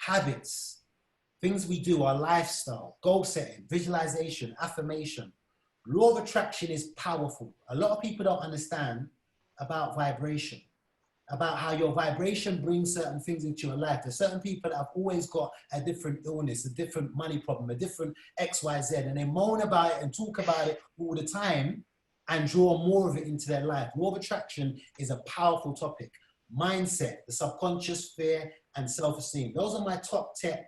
habits, things we do, our lifestyle, goal setting, visualization, affirmation. Law of attraction is powerful. A lot of people don't understand about vibration, about how your vibration brings certain things into your life. There's certain people that have always got a different illness, a different money problem, a different XYZ, and they moan about it and talk about it all the time and draw more of it into their life. Law of attraction is a powerful topic. Mindset, the subconscious, fear, and self-esteem. Those are my top tips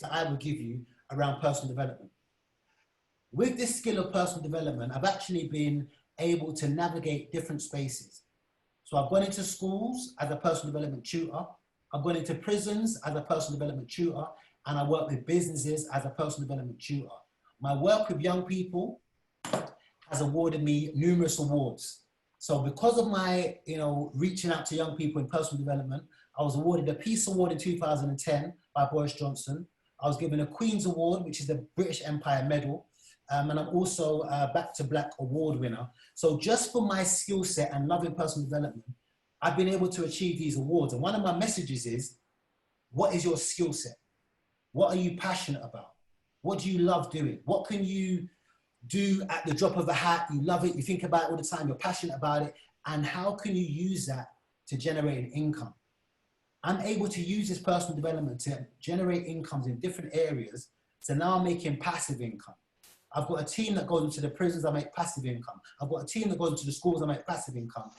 that I would give you around personal development. With this skill of personal development, I've actually been able to navigate different spaces. So I've gone into schools as a personal development tutor. I've gone into prisons as a personal development tutor, and I work with businesses as a personal development tutor. My work with young people has awarded me numerous awards. So because of my, reaching out to young people in personal development, I was awarded a Peace Award in 2010 by Boris Johnson. I was given a Queen's Award, which is the British Empire Medal. And I'm also a Back to Black award winner. So just for my skill set and loving personal development, I've been able to achieve these awards. And one of my messages is, what is your skill set? What are you passionate about? What do you love doing? What can you do at the drop of a hat? You love it, you think about it all the time, you're passionate about it. And how can you use that to generate an income? I'm able to use this personal development to generate incomes in different areas. So now I'm making passive income. I've got a team that goes into the prisons, I make passive income. I've got a team that goes into the schools, I make passive income.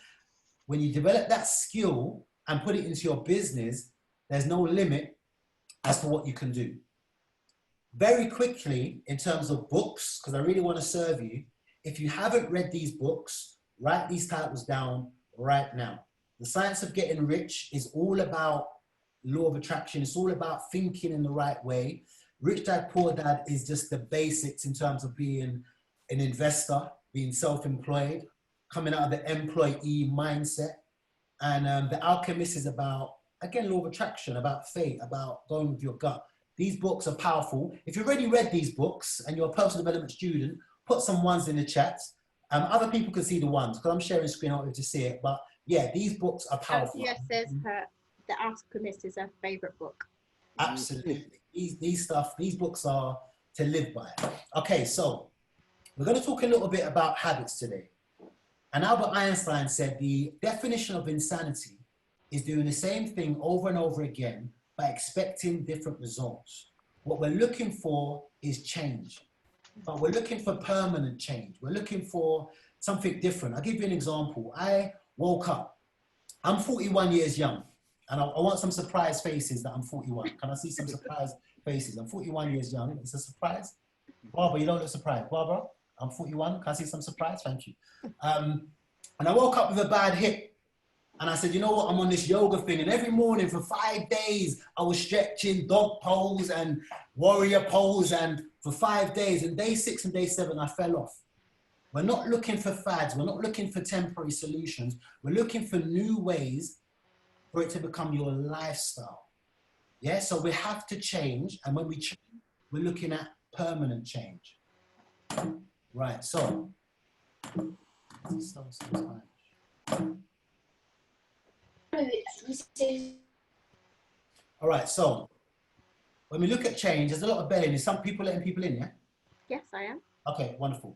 When you develop that skill and put it into your business, there's no limit as to what you can do. Very quickly, in terms of books, because I really want to serve you, if you haven't read these books, write these titles down right now. The Science of Getting Rich is all about law of attraction. It's all about thinking in the right way. Rich Dad, Poor Dad is just the basics in terms of being an investor, being self-employed, coming out of the employee mindset. And The Alchemist is about, again, law of attraction, about fate, about going with your gut. These books are powerful. If you've already read these books and you're a personal development student, put some ones in the chat. Other people can see the ones, because I'm sharing screen, I want you to see it. But yeah, these books are powerful. Yes, says The Alchemist is her favorite book. Absolutely. These books are to live by. Okay, so we're going to talk a little bit about habits today. And Albert Einstein said the definition of insanity is doing the same thing over and over again by expecting different results. What we're looking for is change, but we're looking for permanent change. We're looking for something different. I'll give you an example. I woke up. I'm 41 years young. And I want some surprise faces that I'm 41. Can I see some surprise faces? I'm 41 years young. It's a surprise. Barbara, you don't look surprised. Barbara, I'm 41. Can I see some surprise? Thank you. And I woke up with a bad hip. And I said, you know what? I'm on this yoga thing. And every morning for 5 days, I was stretching dog pose and warrior pose. And for 5 days, and day 6 and day 7, I fell off. We're not looking for fads. We're not looking for temporary solutions. We're looking for new ways for it to become your lifestyle. Yeah, so we have to change. And when we change, we're looking at permanent change. Right, so. All right, so when we look at change, there's a lot of belling. Is some people letting people in, yeah? Yes, I am. Okay, wonderful.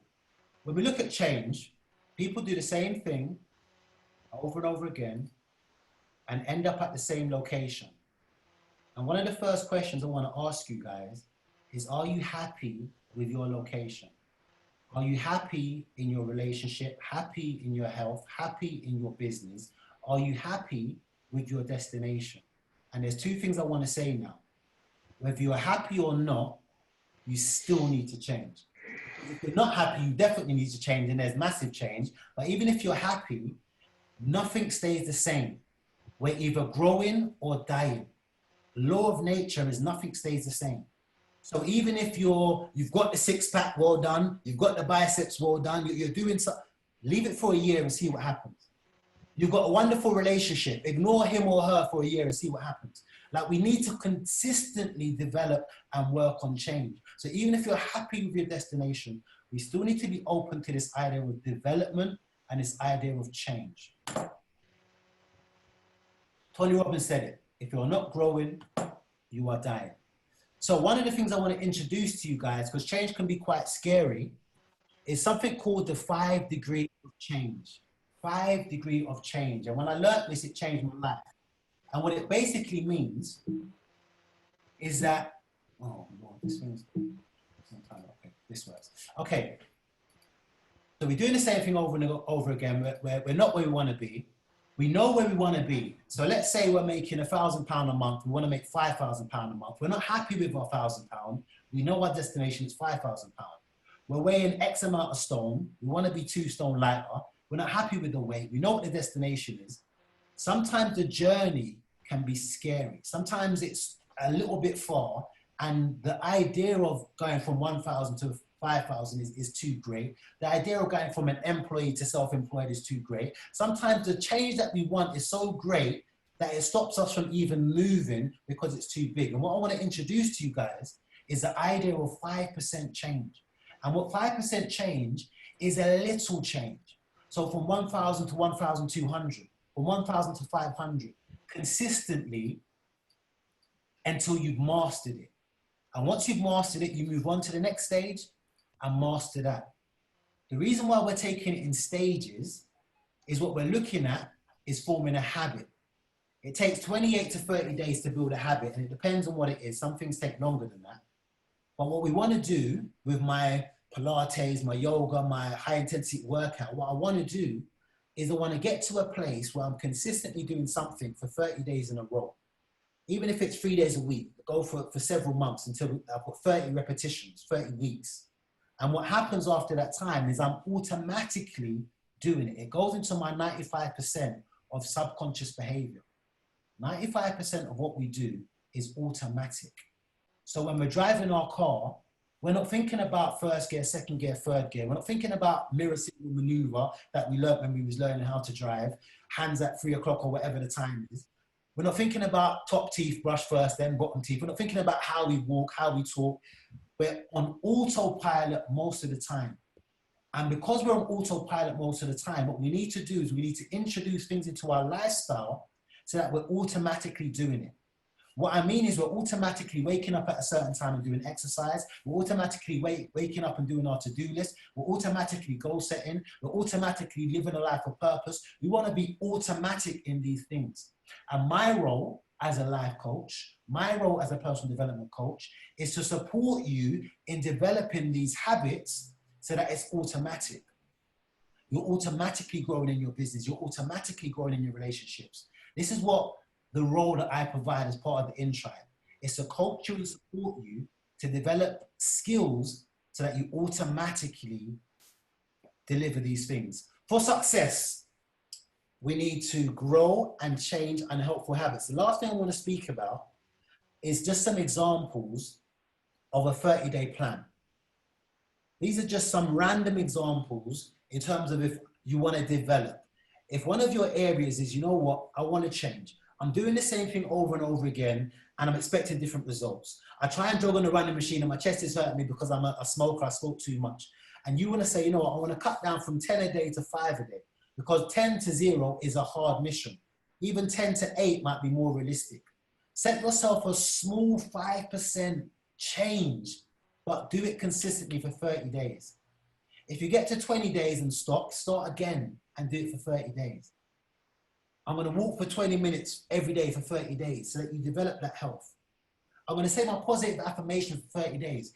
When we look at change, people do the same thing over and over again and end up at the same location. And one of the first questions I want to ask you guys is, are you happy with your location? Are you happy in your relationship, happy in your health, happy in your business? Are you happy with your destination? And there's two things I want to say now. Whether you're happy or not, you still need to change. If you're not happy, you definitely need to change, and there's massive change. But even if you're happy, nothing stays the same. We're either growing or dying. Law of nature is nothing stays the same. So even if you've got the six-pack well done, you've got the biceps well done, you're doing something, leave it for a year and see what happens. You've got a wonderful relationship, ignore him or her for a year and see what happens. Like, we need to consistently develop and work on change. So even if you're happy with your destination, we still need to be open to this idea of development and this idea of change. Tony Robbins said it. If you're not growing, you are dying. So one of the things I want to introduce to you guys, because change can be quite scary, is something called the 5 degree of change. 5 degree of change. And when I learned this, it changed my life. And what it basically means is that, oh Lord, this thing's, okay, this works. Okay, so we're doing the same thing over and over again. We're not where we want to be. We know where we want to be. So let's say we're making £1,000 a month. We want to make £5,000 a month. We're not happy with our £1,000. We know our destination is £5,000. We're weighing X amount of stone. We want to be 2 stone lighter. We're not happy with the weight. We know what the destination is. Sometimes the journey can be scary. Sometimes it's a little bit far. And the idea of going from 1,000 to 5,000 is too great. The idea of going from an employee to self-employed is too great. Sometimes the change that we want is so great that it stops us from even moving because it's too big. And what I want to introduce to you guys is the idea of 5% change. And what 5% change is a little change. So from 1,000 to 1,200, from 1,000 to 500, consistently until you've mastered it. And once you've mastered it, you move on to the next stage and master that. The reason why we're taking it in stages is what we're looking at is forming a habit. It takes 28 to 30 days to build a habit, and it depends on what it is. Some things take longer than that. But what we want to do with my Pilates, my yoga, my high intensity workout, what I want to do is I want to get to a place where I'm consistently doing something for 30 days in a row. Even if it's 3 days a week, go for several months until I've got 30 repetitions, 30 weeks. And what happens after that time is I'm automatically doing it. It goes into my 95% of subconscious behavior. 95% of what we do is automatic. So when we're driving our car, we're not thinking about first gear, second gear, third gear. We're not thinking about mirror signal maneuver that we learned when we was learning how to drive, hands at 3 o'clock or whatever the time is. We're not thinking about top teeth, brush first, then bottom teeth. We're not thinking about how we walk, how we talk. We're on autopilot most of the time. And because we're on autopilot most of the time, what we need to do is we need to introduce things into our lifestyle so that we're automatically doing it. What I mean is we're automatically waking up at a certain time and doing exercise. We're automatically waking up and doing our to-do list. We're automatically goal setting. We're automatically living a life of purpose. We want to be automatic in these things. And my role as a life coach, my role as a personal development coach is to support you in developing these habits so that it's automatic. You're automatically growing in your business. You're automatically growing in your relationships. This is what the role that I provide as part of the In-Tribe. It's to coach you and support you to develop skills so that you automatically deliver these things. For success, we need to grow and change unhelpful habits. The last thing I want to speak about is just some examples of a 30-day plan. These are just some random examples in terms of if you want to develop. If one of your areas is, you know what, I want to change. I'm doing the same thing over and over again, and I'm expecting different results. I try and jog on the running machine and my chest is hurting me because I'm a smoker, I smoke too much. And you want to say, you know what, I want to cut down from 10 a day to 5 a day, because 10 to 0 is a hard mission. Even 10 to 8 might be more realistic. Set yourself a small 5% change, but do it consistently for 30 days. If you get to 20 days and stop, start again and do it for 30 days. I'm going to walk for 20 minutes every day for 30 days so that you develop that health. I'm going to say my positive affirmation for 30 days.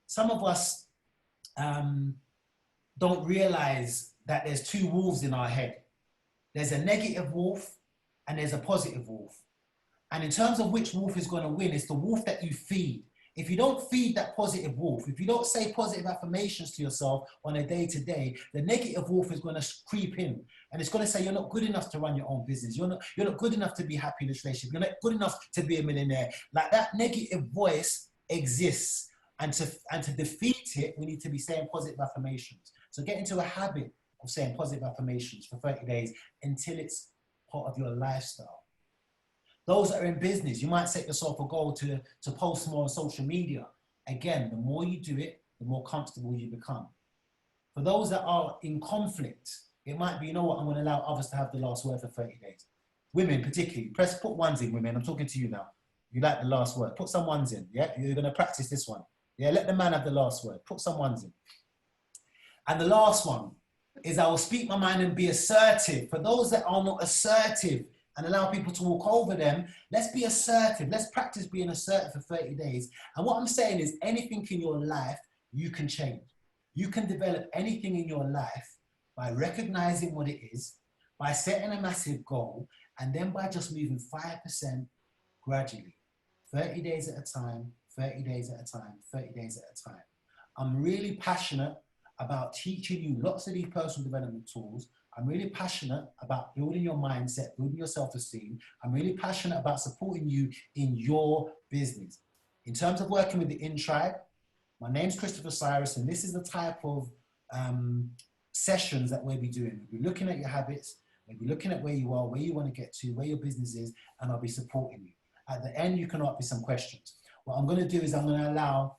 Some of us don't realize that there's 2 wolves in our head. There's a negative wolf and there's a positive wolf. And in terms of which wolf is going to win, it's the wolf that you feed. If you don't feed that positive wolf, if you don't say positive affirmations to yourself on a day-to-day, the negative wolf is going to creep in. And it's going to say, you're not good enough to run your own business. You're not good enough to be happy in this relationship. You're not good enough to be a millionaire. Like, that negative voice exists. And to defeat it, we need to be saying positive affirmations. So get into a habit of saying positive affirmations for 30 days until it's part of your lifestyle. Those that are in business, you might set yourself a goal to post more on social media. Again, the more you do it, the more comfortable you become. For those that are in conflict, it might be, you know what, I'm going to allow others to have the last word for 30 days. Women particularly, put ones in, women. I'm talking to you now. You like the last word. Put some ones in, yeah? You're going to practice this one. Yeah, let the man have the last word. Put some ones in. And the last one is I will speak my mind and be assertive. For those that are not assertive and allow people to walk over them, let's be assertive. Let's practice being assertive for 30 days. And what I'm saying is anything in your life, you can change. You can develop anything in your life by recognizing what it is, by setting a massive goal, and then by just moving 5% gradually, 30 days at a time, 30 days at a time, 30 days at a time. I'm really passionate about teaching you lots of these personal development tools. I'm really passionate about building your mindset, building your self-esteem. I'm really passionate about supporting you in your business. In terms of working with the InTribe, my name's Christopher Cyrus, and this is the type of sessions that we'll be doing. We'll be looking at your habits, we'll be looking at where you are, where you want to get to, where your business is, and I'll be supporting you. At the end, you can ask me some questions. What I'm going to do is I'm going to allow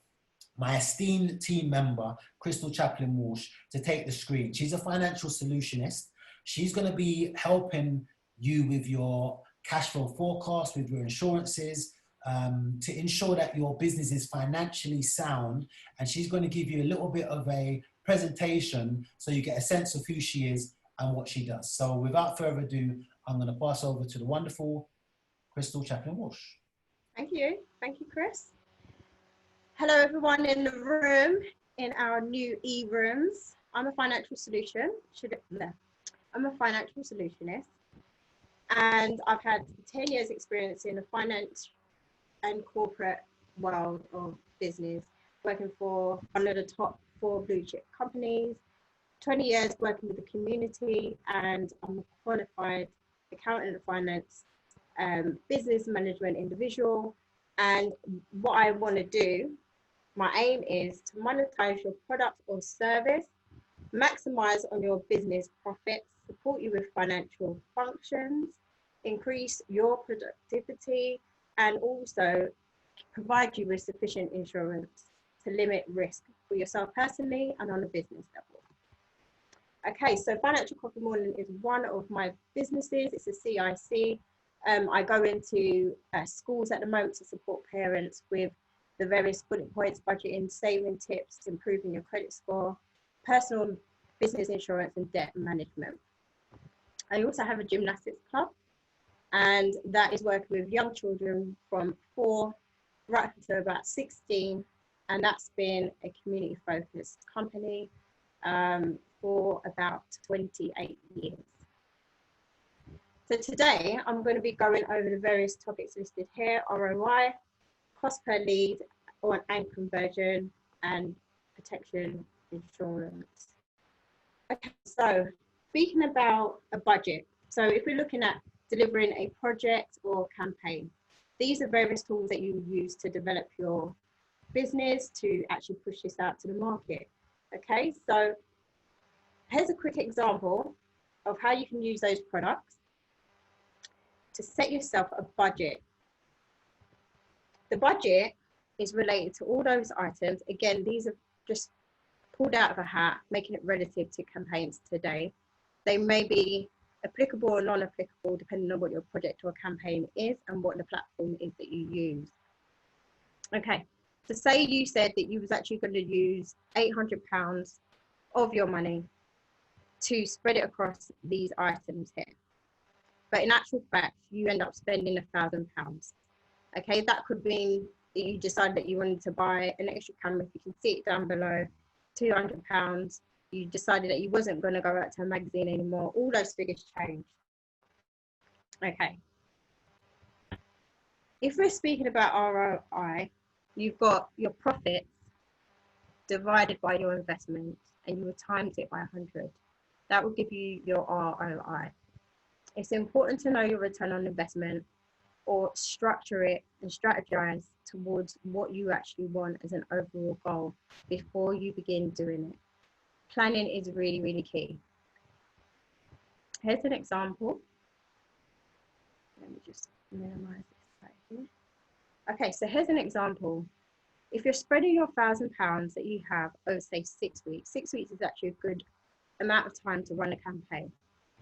my esteemed team member, Crystal Chaplin Walsh, to take the screen. She's a financial solutionist. She's going to be helping you with your cash flow forecast, with your insurances, to ensure that your business is financially sound. And she's going to give you a little bit of a presentation so you get a sense of who she is and what she does. So without further ado, I'm going to pass over to the wonderful Crystal Chaplin Walsh. Thank you, Chris. Hello, everyone in the room, in our new e-rooms. I'm a financial I'm a financial solutionist, and I've had 10 years experience in the finance and corporate world of business, working for one of the top 4 blue chip companies, 20 years working with the community, and I'm a qualified accountant and finance business management individual. And what I want to do, my aim is to monetize your product or service, maximize on your business profits, support you with financial functions, increase your productivity, and also provide you with sufficient insurance to limit risk for yourself personally and on a business level. Okay, so Financial Coffee Morning is one of my businesses. It's a CIC. I go into schools at the moment to support parents with the various bullet points, budgeting, saving tips, improving your credit score, personal business insurance, and debt management. I also have a gymnastics club, and that is working with young children from 4 right up to about 16, and that's been a community focused company for about 28 years. So today I'm going to be going over the various topics listed here: ROI, cost per lead, and conversion, and protection insurance. Okay, so speaking about a budget. So if we're looking at delivering a project or campaign, these are various tools that you use to develop your business to actually push this out to the market. Okay, so here's a quick example of how you can use those products to set yourself a budget. The budget is related to all those items. Again, these are just pulled out of a hat, making it relative to campaigns today. They may be applicable or non-applicable depending on what your project or campaign is and what the platform is that you use. Okay, so say you said that you was actually going to use £800 of your money to spread it across these items here. But in actual fact, you end up spending £1,000. Okay, that could mean that you decide that you wanted to buy an extra camera. You can see it down below, £200. You decided that you wasn't going to go out to a magazine anymore. All those figures change. Okay. If we're speaking about ROI, you've got your profits divided by your investment, and you would times it by 100. That will give you your ROI. It's important to know your return on investment, or structure it and strategize towards what you actually want as an overall goal before you begin doing it. Planning is really, really key. Here's an example. Let me just minimize this right here. Okay, so here's an example. If you're spreading your £1,000 that you have over, say, 6 weeks, 6 weeks is actually a good amount of time to run a campaign.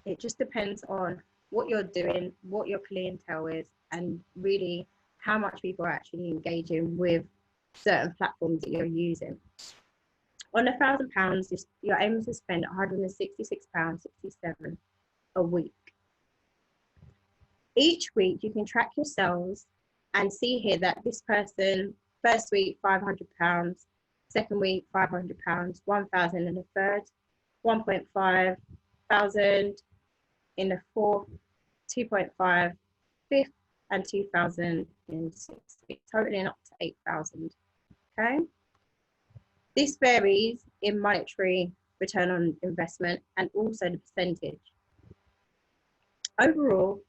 It just depends on what you're doing, what your clientele is, and really how much people are actually engaging with certain platforms that you're using. On £1,000, you're aiming to spend £166.67 a week. Each week you can track your sales and see here that this person, first week £500, second week £500, 1,000 in the third, 1.5 thousand in the fourth, 2.5 fifth, and 2,000 in sixth week, totaling up to 8,000. Okay. This varies in monetary return on investment and also the percentage. Overall,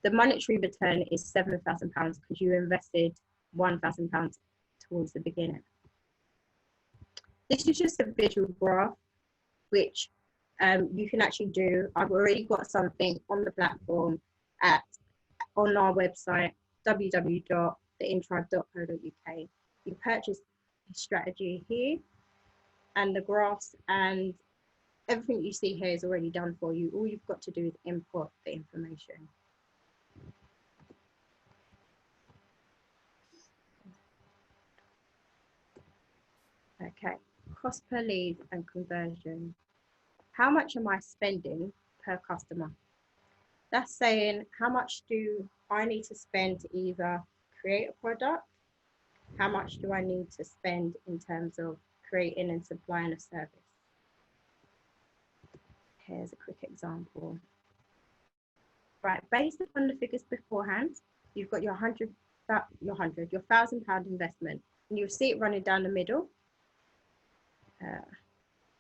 the monetary return is £7,000 because you invested £1,000 towards the beginning. This is just a visual graph, which you can actually do. I've already got something on the platform on our website, www.theintribe.co.uk. You purchase a strategy here, and the graphs and everything you see here is already done for you. All you've got to do is input the information. Okay, cost per lead and conversion. How much am I spending per customer? That's saying how much do I need to spend to either create a product? How much do I need to spend in terms of creating and supplying a service? Here's a quick example. Right, based upon the figures beforehand, you've got your £1,000 investment, and you'll see it running down the middle.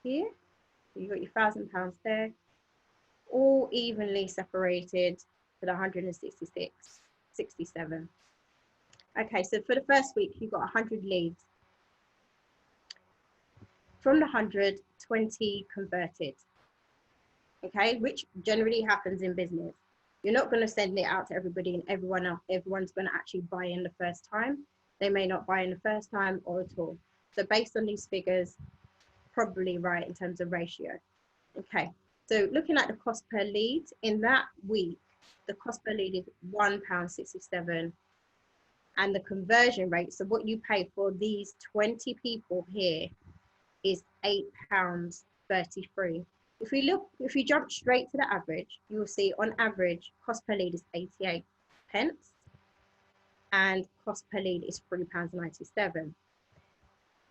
Here, you've got your £1,000 there, all evenly separated for the 166.67. Okay, so for the first week, you've got 100 leads. From the 100, 20 converted. Okay, which generally happens in business. You're not going to send it out to everybody and everyone's going to actually buy in the first time. They may not buy in the first time or at all. So based on these figures, probably right in terms of ratio. Okay, so looking at the cost per lead, in that week, the cost per lead is £1.67, and the conversion rate, so what you pay for these 20 people here, is £8.33. If you jump straight to the average, you will see on average cost per lead is 88 pence, and cost per lead is £3.97.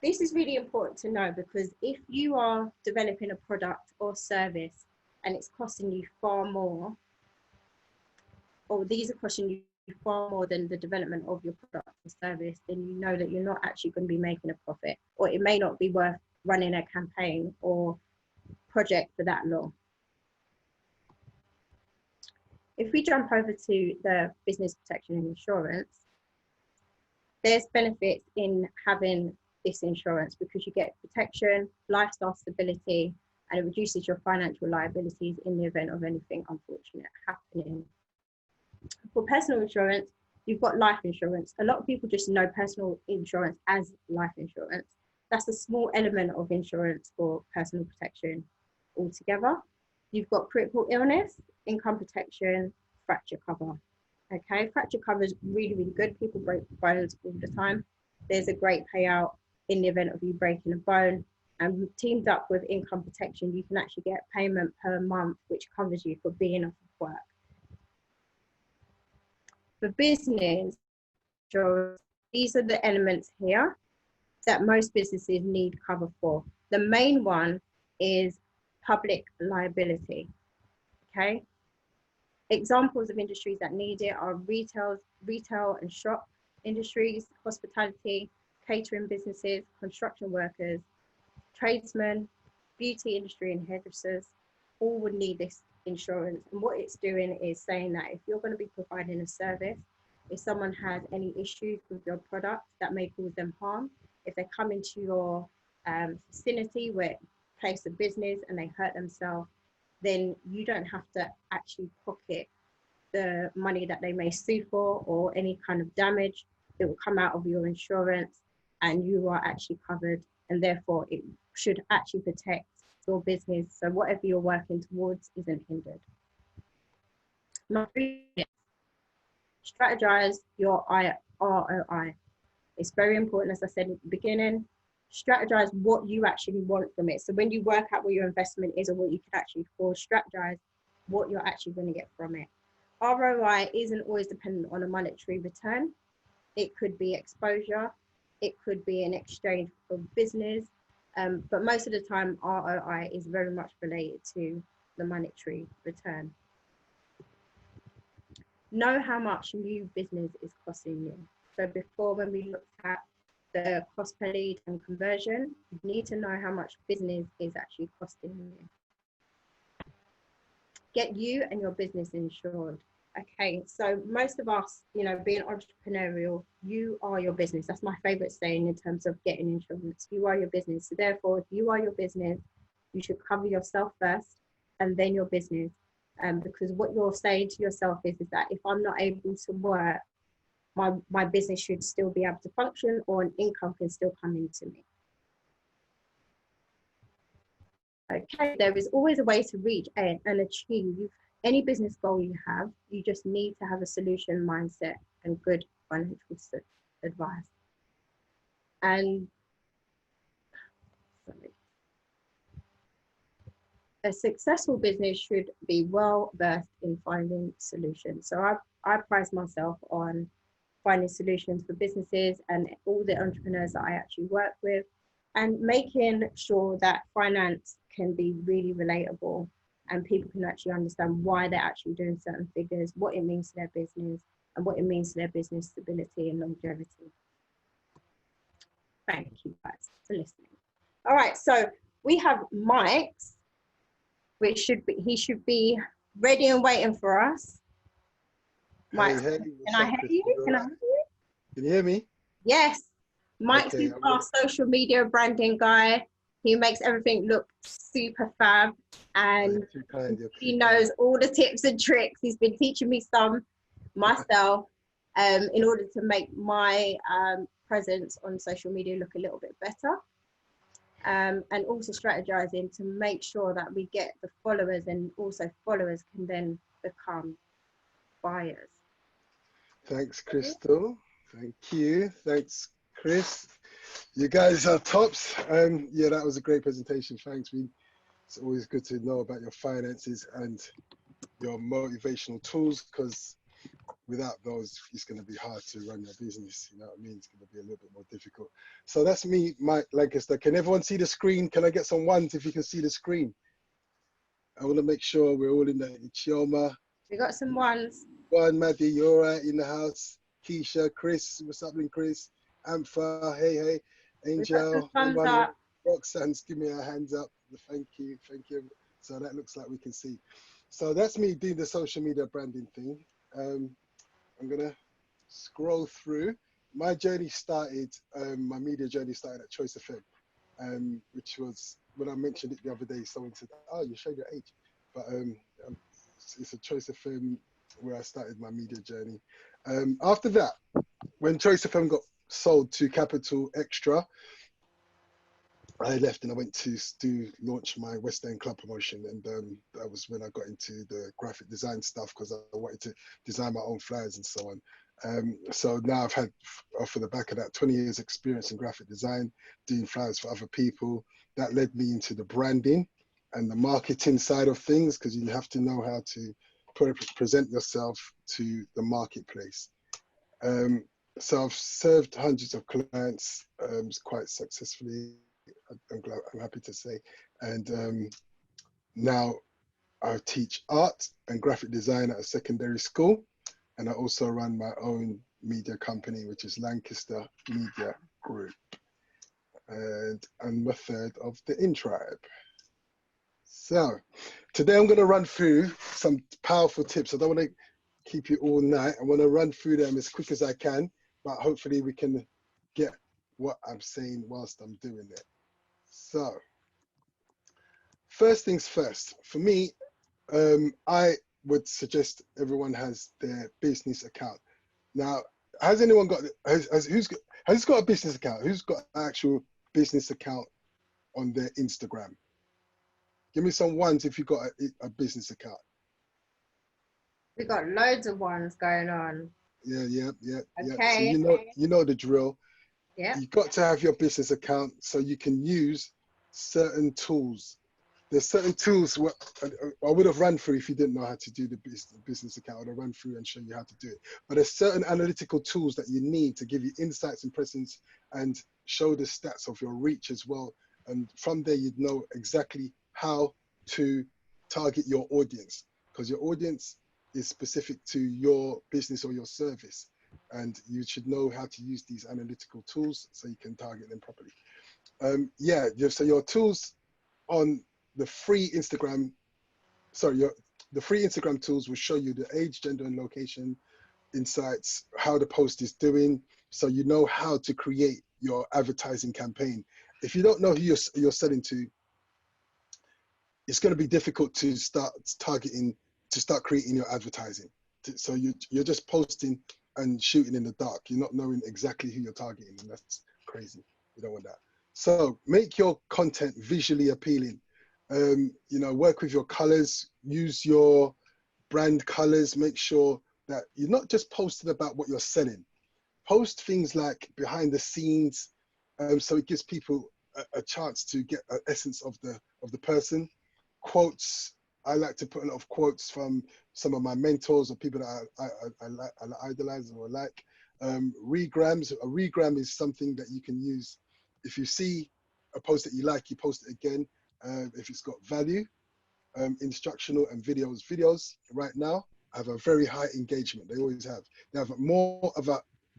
This is really important to know, because if you are developing a product or service and it's costing you far more, or these are costing you far more than the development of your product or service, then you know that you're not actually going to be making a profit, or it may not be worth running a campaign or project for that long. If we jump over to the business protection and insurance, there's benefits in having this insurance because you get protection, lifestyle stability, and it reduces your financial liabilities in the event of anything unfortunate happening. For personal insurance, you've got life insurance. A lot of people just know personal insurance as life insurance. That's a small element of insurance for personal protection altogether. You've got critical illness, income protection, fracture cover. Okay, fracture cover is really, really good. People break bones all the time. There's a great payout in the event of you breaking a bone. And teamed up with income protection, you can actually get payment per month, which covers you for being off of work. For business, these are the elements here that most businesses need cover for. The main one is public liability. Okay. Examples of industries that need it are retail and shop industries, hospitality, catering businesses, construction workers, tradesmen, beauty industry and hairdressers, all would need this insurance. And what it's doing is saying that if you're going to be providing a service, if someone has any issues with your product that may cause them harm, if they come into your vicinity where place of business and they hurt themselves, then you don't have to actually pocket the money that they may sue for or any kind of damage. It will come out of your insurance and you are actually covered, and therefore it should actually protect your business, so whatever you're working towards isn't hindered. Number 3, strategize your ROI. It's very important, as I said at the beginning, strategize what you actually want from it. So when you work out what your investment is or what you can actually afford, strategize what you're actually going to get from it. ROI isn't always dependent on a monetary return. It could be exposure. It could be an exchange for business. But most of the time, ROI is very much related to the monetary return. Know how much new business is costing you. So before, when we looked at the cost per lead and conversion, you need to know how much business is actually costing you. Get you and your business insured. Okay, so most of us, you know, being entrepreneurial, you are your business. That's my favorite saying in terms of getting insurance. You are your business. So therefore, if you are your business, you should cover yourself first and then your business. Because what you're saying to yourself is that if I'm not able to work, my business should still be able to function, or an income can still come into me. Okay, there is always a way to reach and achieve any business goal you have. You just need to have a solution mindset and good financial advice. And a successful business should be well versed in finding solutions. So I prize myself on finding solutions for businesses and all the entrepreneurs that I actually work with, and making sure that finance can be really relatable and people can actually understand why they're actually doing certain figures, what it means to their business, and what it means to their business stability and longevity. Thank you guys for listening. All right, so we have Mike's, which he should be ready and waiting for us. Mike, Hey, can I hear you? Can I hear you? Can you hear me? Yes. Mike's Okay, our social media branding guy. He makes everything look super fab, and he knows all the tips and tricks. He's been teaching me some myself in order to make my presence on social media look a little bit better. And also strategizing to make sure that we get the followers, and also followers can then become buyers. Thanks, Crystal. Thank you. Thanks, Chris. You guys are tops. Yeah, that was a great presentation. Thanks. It's always good to know about your finances and your motivational tools, because without those, it's going to be hard to run your business. You know what I mean? It's going to be a little bit more difficult. So that's me, Mike Lancaster. Can everyone see the screen? Can I get some ones if you can see the screen? I want to make sure we're all in the Chioma. We got some ones. One, Maddie, you're all right in the house. Keisha, Chris, what's happening, Chris? Ampha, hey, Angel, Roxanne's give me a hands up. Thank you. So that looks like we can see. So that's me doing the social media branding thing. I'm gonna scroll through. My journey started, my media journey started at Choice FM, which was, when I mentioned it the other day, someone said, oh, you showed your age. But it's a Choice FM where I started my media journey. After that, when Choice FM got sold to Capital Extra, I left and I went to launch my West End Club promotion, and that was when I got into the graphic design stuff, because I wanted to design my own flyers and so on. So now I've had, off of the back of that, 20 years experience in graphic design, doing flyers for other people. That led me into the branding and the marketing side of things, because you have to know how to present yourself to the marketplace. So I've served hundreds of clients quite successfully, I'm happy to say. And now I teach art and graphic design at a secondary school. And I also run my own media company, which is Lancaster Media Group. And I'm a third of the In-Tribe. So today I'm going to run through some powerful tips. I don't want to keep you all night. I want to run through them as quick as I can, but hopefully we can get what I'm saying whilst I'm doing it. So first things first, for me, I would suggest everyone has their business account. Now, has anyone got, who's got a business account? Who's got an actual business account on their Instagram? Give me some ones if you've got a business account. We got loads of ones going on. Yeah. So Okay. you know the drill. Yeah. You've got to have your business account so you can use certain tools. There's certain tools what I would have run through if you didn't know how to do the business account. I would have run through and show you how to do it. But there's certain analytical tools that you need to give you insights and presence and show the stats of your reach as well. And from there, you'd know exactly how to target your audience, because your audience is specific to your business or your service. And you should know how to use these analytical tools so you can target them properly. So your tools on the free Instagram, the free Instagram tools will show you the age, gender, and location insights, how the post is doing, so you know how to create your advertising campaign. If you don't know who you're selling to, it's going to be difficult to start creating your advertising. So you're just posting and shooting in the dark. You're not knowing exactly who you're targeting, and that's crazy. You don't want that. So make your content visually appealing. Work with your colors, use your brand colors, make sure that you're not just posting about what you're selling. Post things like behind the scenes, so it gives people a chance to get an essence of the person. Quotes, I like to put a lot of quotes from some of my mentors or people that I idolize or like. Regrams, a regram is something that you can use. If you see a post that you like, you post it again. If it's got value, instructional and videos. Videos right now have a very high engagement. They always have. They have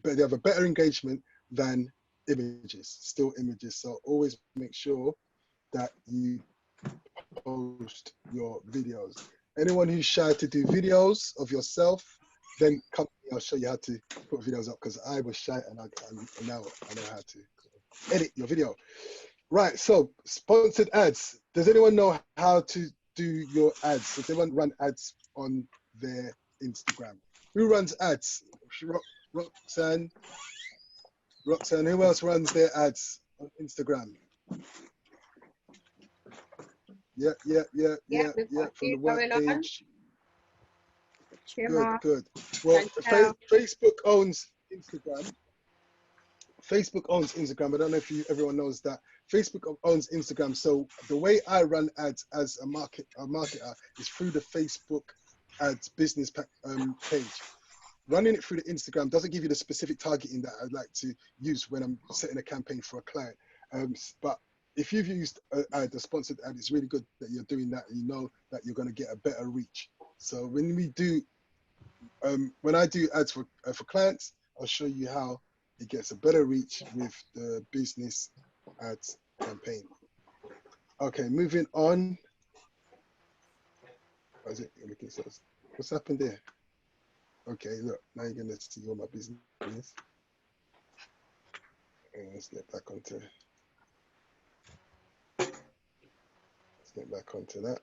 they have a better engagement than images, still images. So always make sure that you post your videos. Anyone who's shy to do videos of yourself, then come, I'll show you how to put videos up, because I was shy and now I know how to edit your video. Right, so sponsored ads. Does anyone know how to do your ads? Does anyone run ads on their Instagram? Who runs ads? Roxanne, who else runs their ads on Instagram? Yeah, from the work page. Good. Well, Facebook owns Instagram. I don't know if everyone knows that. Facebook owns Instagram. So the way I run ads as a marketer is through the Facebook ads business page. Running it through the Instagram doesn't give you the specific targeting that I'd like to use when I'm setting a campaign for a client. But if you've used a sponsored ad, it's really good that you're doing that, and you know that you're going to get a better reach. So when I do ads for clients, I'll show you how it gets a better reach with the business ads campaign. Okay, moving on. What's happened there? Okay, look, now you're going to see all my business. And let's get back onto that.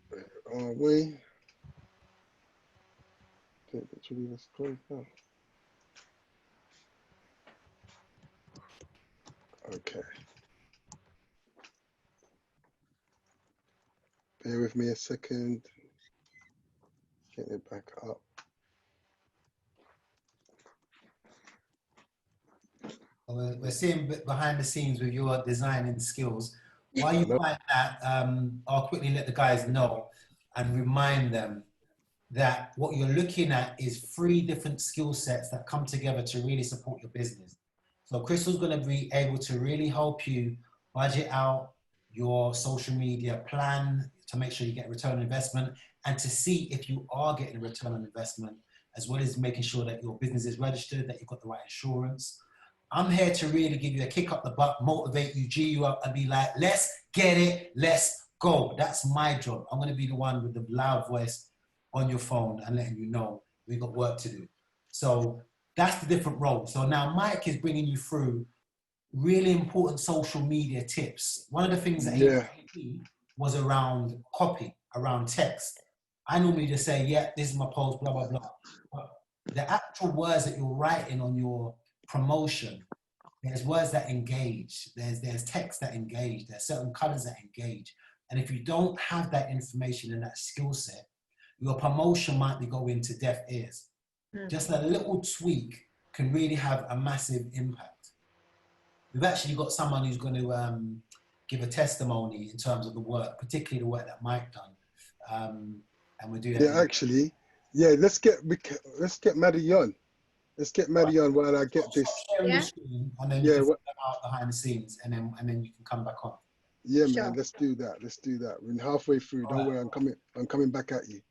Where are we? Literally, let's close that. Okay. Bear with me a second. Get it back up. We're seeing behind the scenes with your designing skills. While you find that, I'll quickly let the guys know and remind them that what you're looking at is 3 different skill sets that come together to really support your business. So Crystal's going to be able to really help you budget out your social media plan to make sure you get return on investment, and to see if you are getting a return on investment, as well as making sure that your business is registered, that you've got the right insurance. I'm here to really give you a kick up the butt, motivate you, G you up, and be like, let's get it, let's go. That's my job. I'm going to be the one with the loud voice on your phone and letting you know we've got work to do. So that's the different role. So now Mike is bringing you through really important social media tips. One of the things that he was around copy, around text. I normally just say, yeah, this is my post, blah, blah, blah. But the actual words that you're writing on your promotion, there's words that engage, there's text that engage, there's certain colors that engage. And if you don't have that information and that skill set, your promotion might be going to deaf ears. Just a little tweak can really have a massive impact. We've actually got someone who's going to give a testimony in terms of the work, particularly the work that Mike done. And we're doing that. Yeah, actually, yeah, let's get Maddie on. Let's get Maddie on while I get this. Sharing the screen, and then you can put out behind the scenes, and then you can come back on. Yeah, man, let's do that. Let's do that. We're halfway through. Don't worry, I'm coming back at you.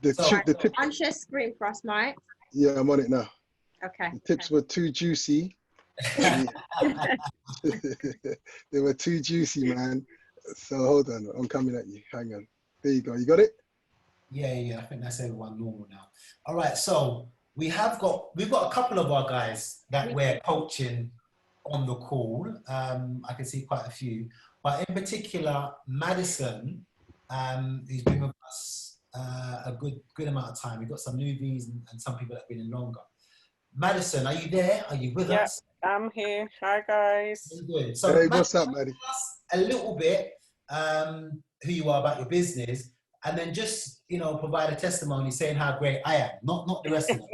The tip. Unshare screen for us, Mike. Yeah, I'm on it now. Okay. The tips were too juicy. They were too juicy, man. So hold on, I'm coming at you. Hang on. There you go. You got it? Yeah. I think that's everyone normal now. All right. So we've got a couple of our guys that we're coaching on the call. I can see quite a few, but in particular, Madison, who's been with us a good amount of time. We've got some newbies and some people that have been in longer. Madison, are you there? Are you with us? I'm here. Hi, guys. Good. So, hey, what's up, Maddie? Tell us a little bit who you are, about your business, and then just, provide a testimony saying how great I am, not the rest of them.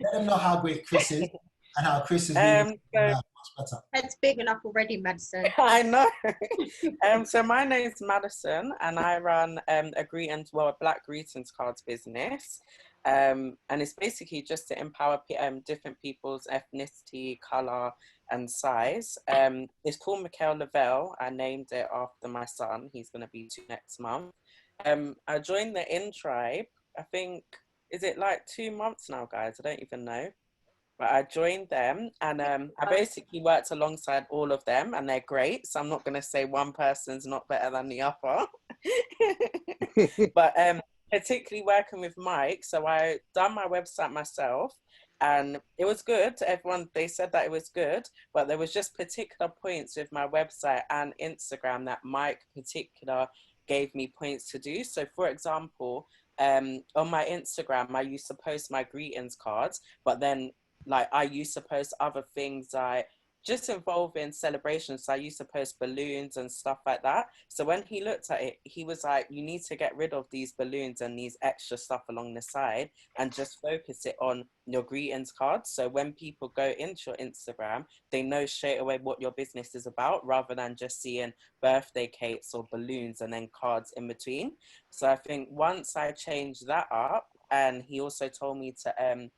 Let them know how great Chris is and how Chris is really much better. Head's big enough already, Madison. I know. So my name's Madison, and I run a Black greetings cards business. And it's basically just to empower different people's ethnicity, colour and size. It's called Mikhail Lavelle. I named it after my son. He's going to be 2 next month. I joined the In Tribe, I think, is it like 2 months now, guys? I don't even know. But I joined them, and I basically worked alongside all of them, and they're great. So I'm not going to say one person's not better than the other. But particularly working with Mike, so I done my website myself, and it was good. Everyone, they said that it was good, but there was just particular points with my website and Instagram that Mike particular gave me points to do. So for example, on my Instagram, I used to post my greetings cards, but then I used to post other things like just involving celebrations. So I used to post balloons and stuff like that. So when he looked at it, he was like, you need to get rid of these balloons and these extra stuff along the side and just focus it on your greetings cards. So when people go into your Instagram, they know straight away what your business is about, rather than just seeing birthday cakes or balloons and then cards in between. So I think once I changed that up, and he also told me to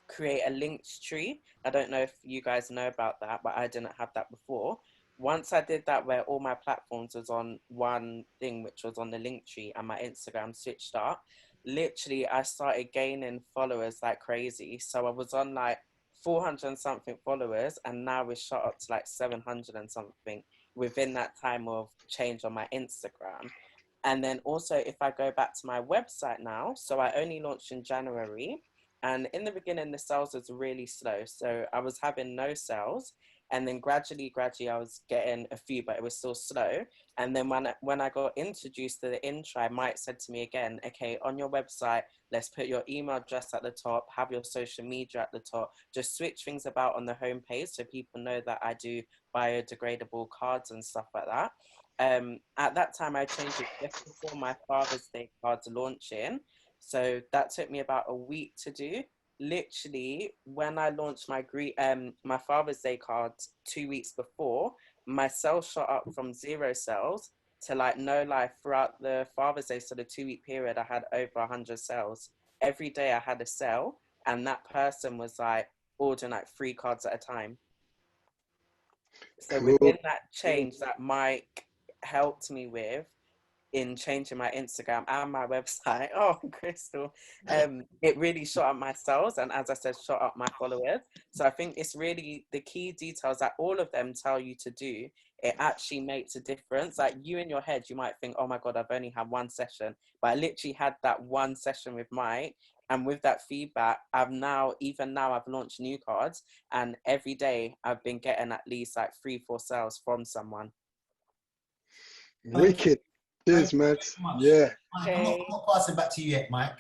create a linked tree. I don't know if you guys know about that, but I didn't have that before. Once I did that, where all my platforms was on one thing, which was on the link tree, and my Instagram switched up, literally I started gaining followers like crazy. So I was on 400 and something followers, and now we're shot up to 700 and something within that time of change on my Instagram. And then also, if I go back to my website now, so I only launched in January. And in the beginning, the sales was really slow. So I was having no sales. And then gradually, I was getting a few, but it was still slow. And then when I got introduced to the In Tribe, Mike said to me again, okay, on your website, let's put your email address at the top, have your social media at the top, just switch things about on the homepage so people know that I do biodegradable cards and stuff like that. At that time, I changed it just before my Father's Day cards launching. So that took me about a week to do. Literally, when I launched my Father's Day cards 2 weeks before, my sales shot up from 0 sales to no throughout the Father's Day. So the 2-week period, I had over 100 sales. Every day I had a sale, and that person was ordering 3 cards at a time. So within that change that Mike helped me with, in changing my Instagram and my website, Crystal, it really shot up my sales, and as I said, shot up my followers. So I think it's really the key details that all of them tell you to do. It actually makes a difference. You in your head, you might think, oh my God, I've only had 1 session, but I literally had that 1 session with Mike, and with that feedback, I've launched new cards, and every day I've been getting at least 3-4 sales from someone. Wicked. Cheers, Matt. Yeah. I'm not passing back to you yet, Mike.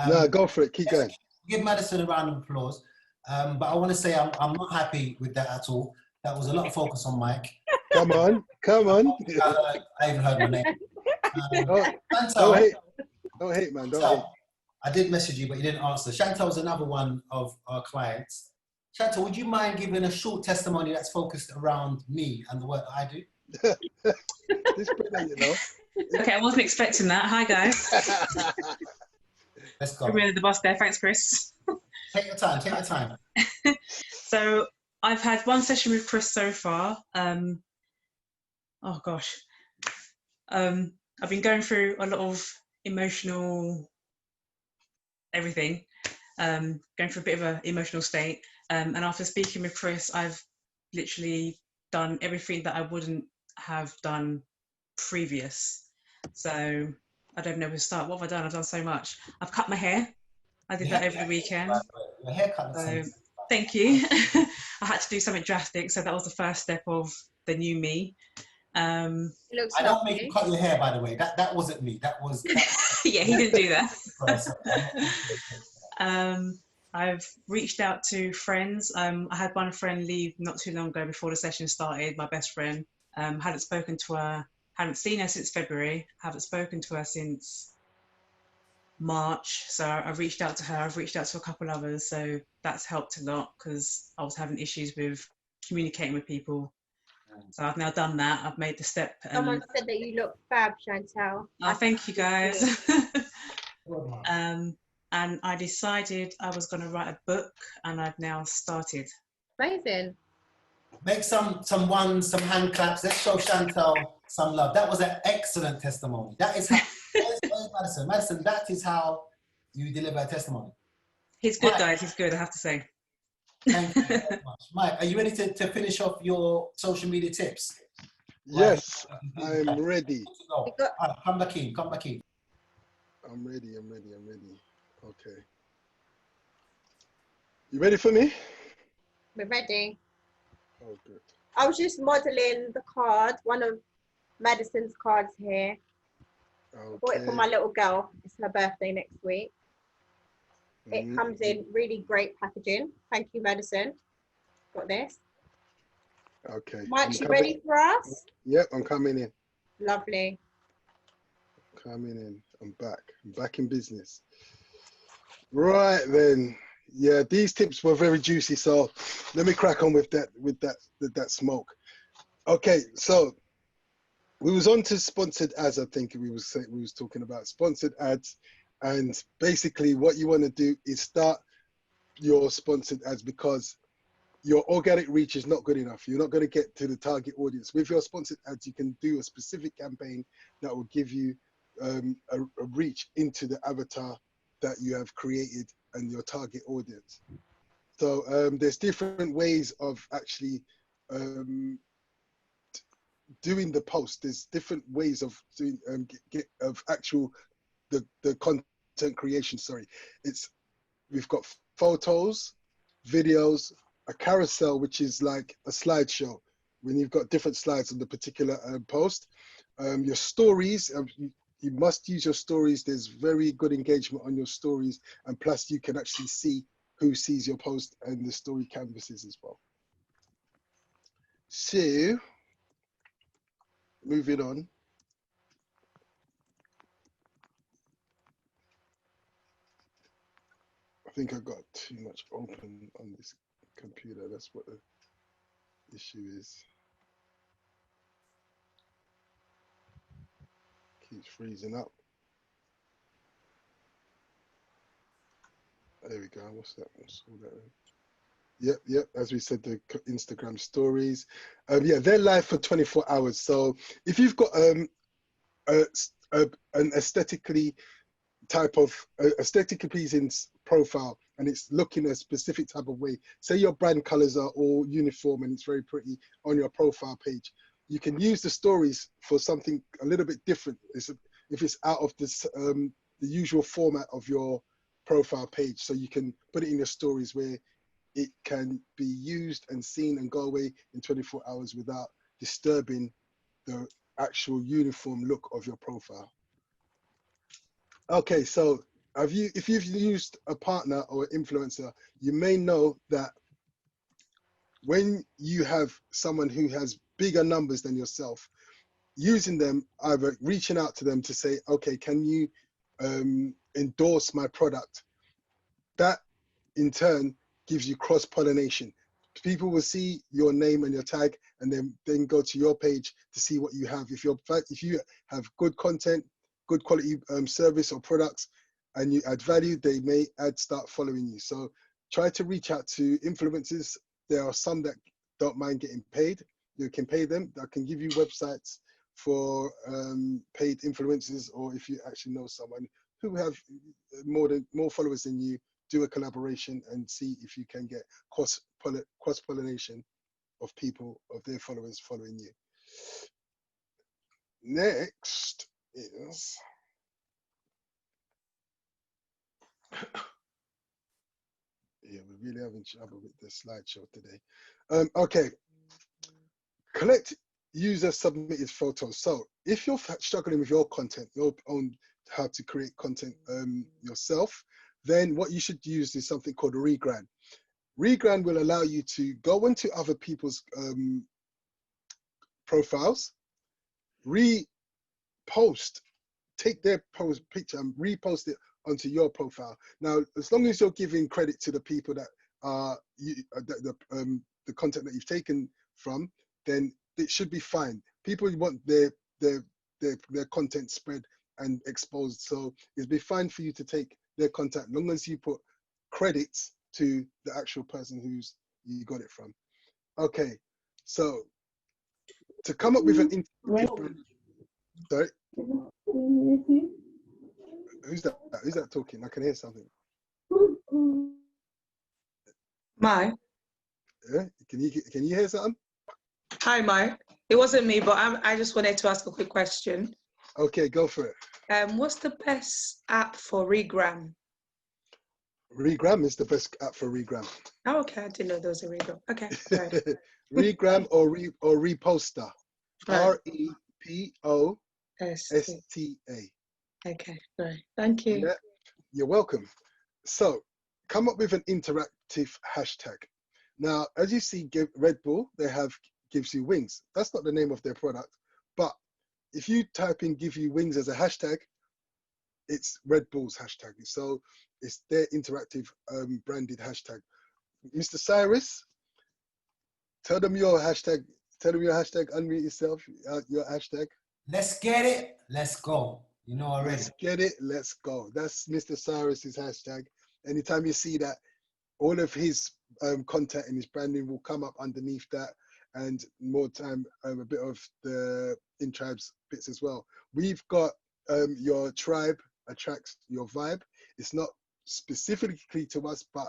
No, go for it. Keep going. Give Madison a round of applause. But I want to say I'm not happy with that at all. That was a lot of focus on Mike. Come on. I even heard my name. Don't Chantal, hate. Don't hate, man. Don't hate. Chantal, I did message you, but you didn't answer. Chantal's another one of our clients. Chantal, would you mind giving a short testimony that's focused around me and the work that I do? This brilliant, you know. Okay, I wasn't expecting that. Hi, guys. Let's go. I'm really the boss there. Thanks, Chris. Take your time. Take your time. So I've had one session with Chris so far. Oh gosh. I've been going through a lot of emotional everything. Going through a bit of an emotional state. And after speaking with Chris, I've literally done everything that I wouldn't have done previous. So I don't know where to start. What have I done? I've done so much. I've cut my hair. I did that over the weekend. Your haircut. So, thank you. I had to do something drastic, so that was the first step of the new me. I don't make you cut your hair, by the way. That wasn't me. That was. Yeah, he didn't do that. I've reached out to friends. I had one friend leave not too long ago before the session started, my best friend. Hadn't spoken to her, hadn't seen her since February, haven't spoken to her since March. So I reached out to her, I've reached out to a couple others. So that's helped a lot because I was having issues with communicating with people. So I've now done that. I've made the step. Someone said that you look fab, Chantal. Oh, thank you guys. And I decided I was going to write a book, and I've now started. Amazing. Make some hand claps. Let's show Chantal some love. That was an excellent testimony. That is how, Madison. Madison, that is how you deliver a testimony. He's good, Mike, guys. He's good, I have to say. Thank you very much. Mike, are you ready to finish off your social media tips? Yes, I'm ready. All right, come back in. I'm ready. Okay. You ready for me? We're ready. Oh, good. I was just modelling the card, one of Madison's cards here. Okay. I bought it for my little girl. It's her birthday next week. It comes in really great packaging. Thank you, Madison. Got this. Okay. Mike, you ready for us? Yep, I'm coming in. Lovely. Coming in. I'm back in business. Right then. Yeah, these tips were very juicy, so let me crack on with that smoke. Okay, so we was on to sponsored ads. I think we was talking about sponsored ads, and basically what you want to do is start your sponsored ads because your organic reach is not good enough. You're not going to get to the target audience. With your sponsored ads, you can do a specific campaign that will give you a reach into the avatar that you have created and your target audience. So there's different ways of actually doing the post. There's different ways of doing the content creation. Sorry, we've got photos, videos, a carousel, which is like a slideshow when you've got different slides on the particular post. Your stories. You must use your stories. There's very good engagement on your stories. And plus you can actually see who sees your post and the story canvases as well. So, moving on. I think I got too much open on this computer. That's what the issue is. Keeps freezing up. There we go. What's that? What's all that? Yep. As we said, the Instagram stories. Yeah, they're live for 24 hours. So if you've got an aesthetically pleasing profile and it's looking a specific type of way, say your brand colors are all uniform and it's very pretty on your profile page, you can use the stories for something a little bit different. If it's out of this, the usual format of your profile page. So you can put it in your stories where it can be used and seen and go away in 24 hours without disturbing the actual uniform look of your profile. Okay, so if you've used a partner or influencer, you may know that when you have someone who has bigger numbers than yourself, using them, either reaching out to them to say, okay, can you endorse my product? That in turn gives you cross-pollination. People will see your name and your tag and then go to your page to see what you have. If you have good content, good quality service or products, and you add value, they may start following you. So try to reach out to influencers. There are some that don't mind getting paid. You can pay them. That can give you websites for paid influencers, or if you actually know someone who have more followers than you, do a collaboration and see if you can get cross-pollination of people, of their followers following you. Next is yeah, we're really having trouble with the slideshow today. Okay, collect user submitted photos. So if you're struggling with your content, your own how to create content yourself, then what you should use is something called Regram. Regram will allow you to go into other people's profiles, repost, take their post picture and repost it onto your profile. Now, as long as you're giving credit to the people that are the content that you've taken from, then it should be fine. People want their content spread and exposed, so it'll be fine for you to take their content, long as you put credits to the actual person who's you got it from. Okay, so to come up with an interactive brand, sorry, who's that talking? I can hear something. Mike. Yeah, can you hear something? Hi, Mike. It wasn't me, but I just wanted to ask a quick question. Okay, go for it. What's the best app for Regram? Regram is the best app for Regram. Oh, okay, I didn't know there was a Regram. Okay, right. Regram or Reposta. Right. REPOSTA. Okay, right. Thank you. Yeah, you're welcome. So come up with an interactive hashtag. Now, as you see, Red Bull, they have gives you wings. That's not the name of their product, but if you type in give you wings as a hashtag, it's Red Bull's hashtag. So it's their interactive branded hashtag. Mr. Cyrus, tell them your hashtag. Tell them your hashtag. Unmute yourself. Your hashtag. Let's get it. Let's go. You know already. Let's get it. Let's go. That's Mr. Cyrus's hashtag. Anytime you see that, all of his content and his branding will come up underneath that, and more time a bit of the in tribes bits as well. We've got your tribe attracts your vibe. It's not specifically to us, but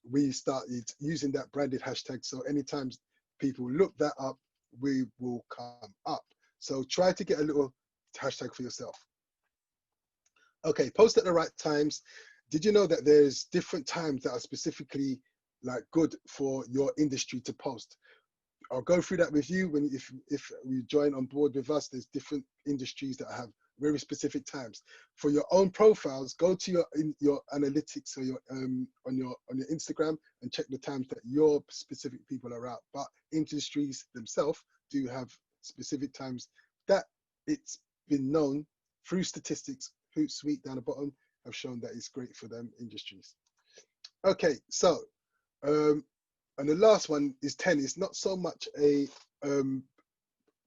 we started using that branded hashtag. So anytime people look that up, we will come up. So try to get a little hashtag for yourself. Okay, post at the right times. Did you know that there's different times that are specifically like good for your industry to post? I'll go through that with you when if you join on board with us. There's different industries that have very specific times. For your own profiles, go to your analytics or your on your Instagram and check the times that your specific people are out. But industries themselves do have specific times that it's been known through statistics. Hootsuite down the bottom have shown that it's great for them industries. Okay, so and the last one is 10. It's not so much a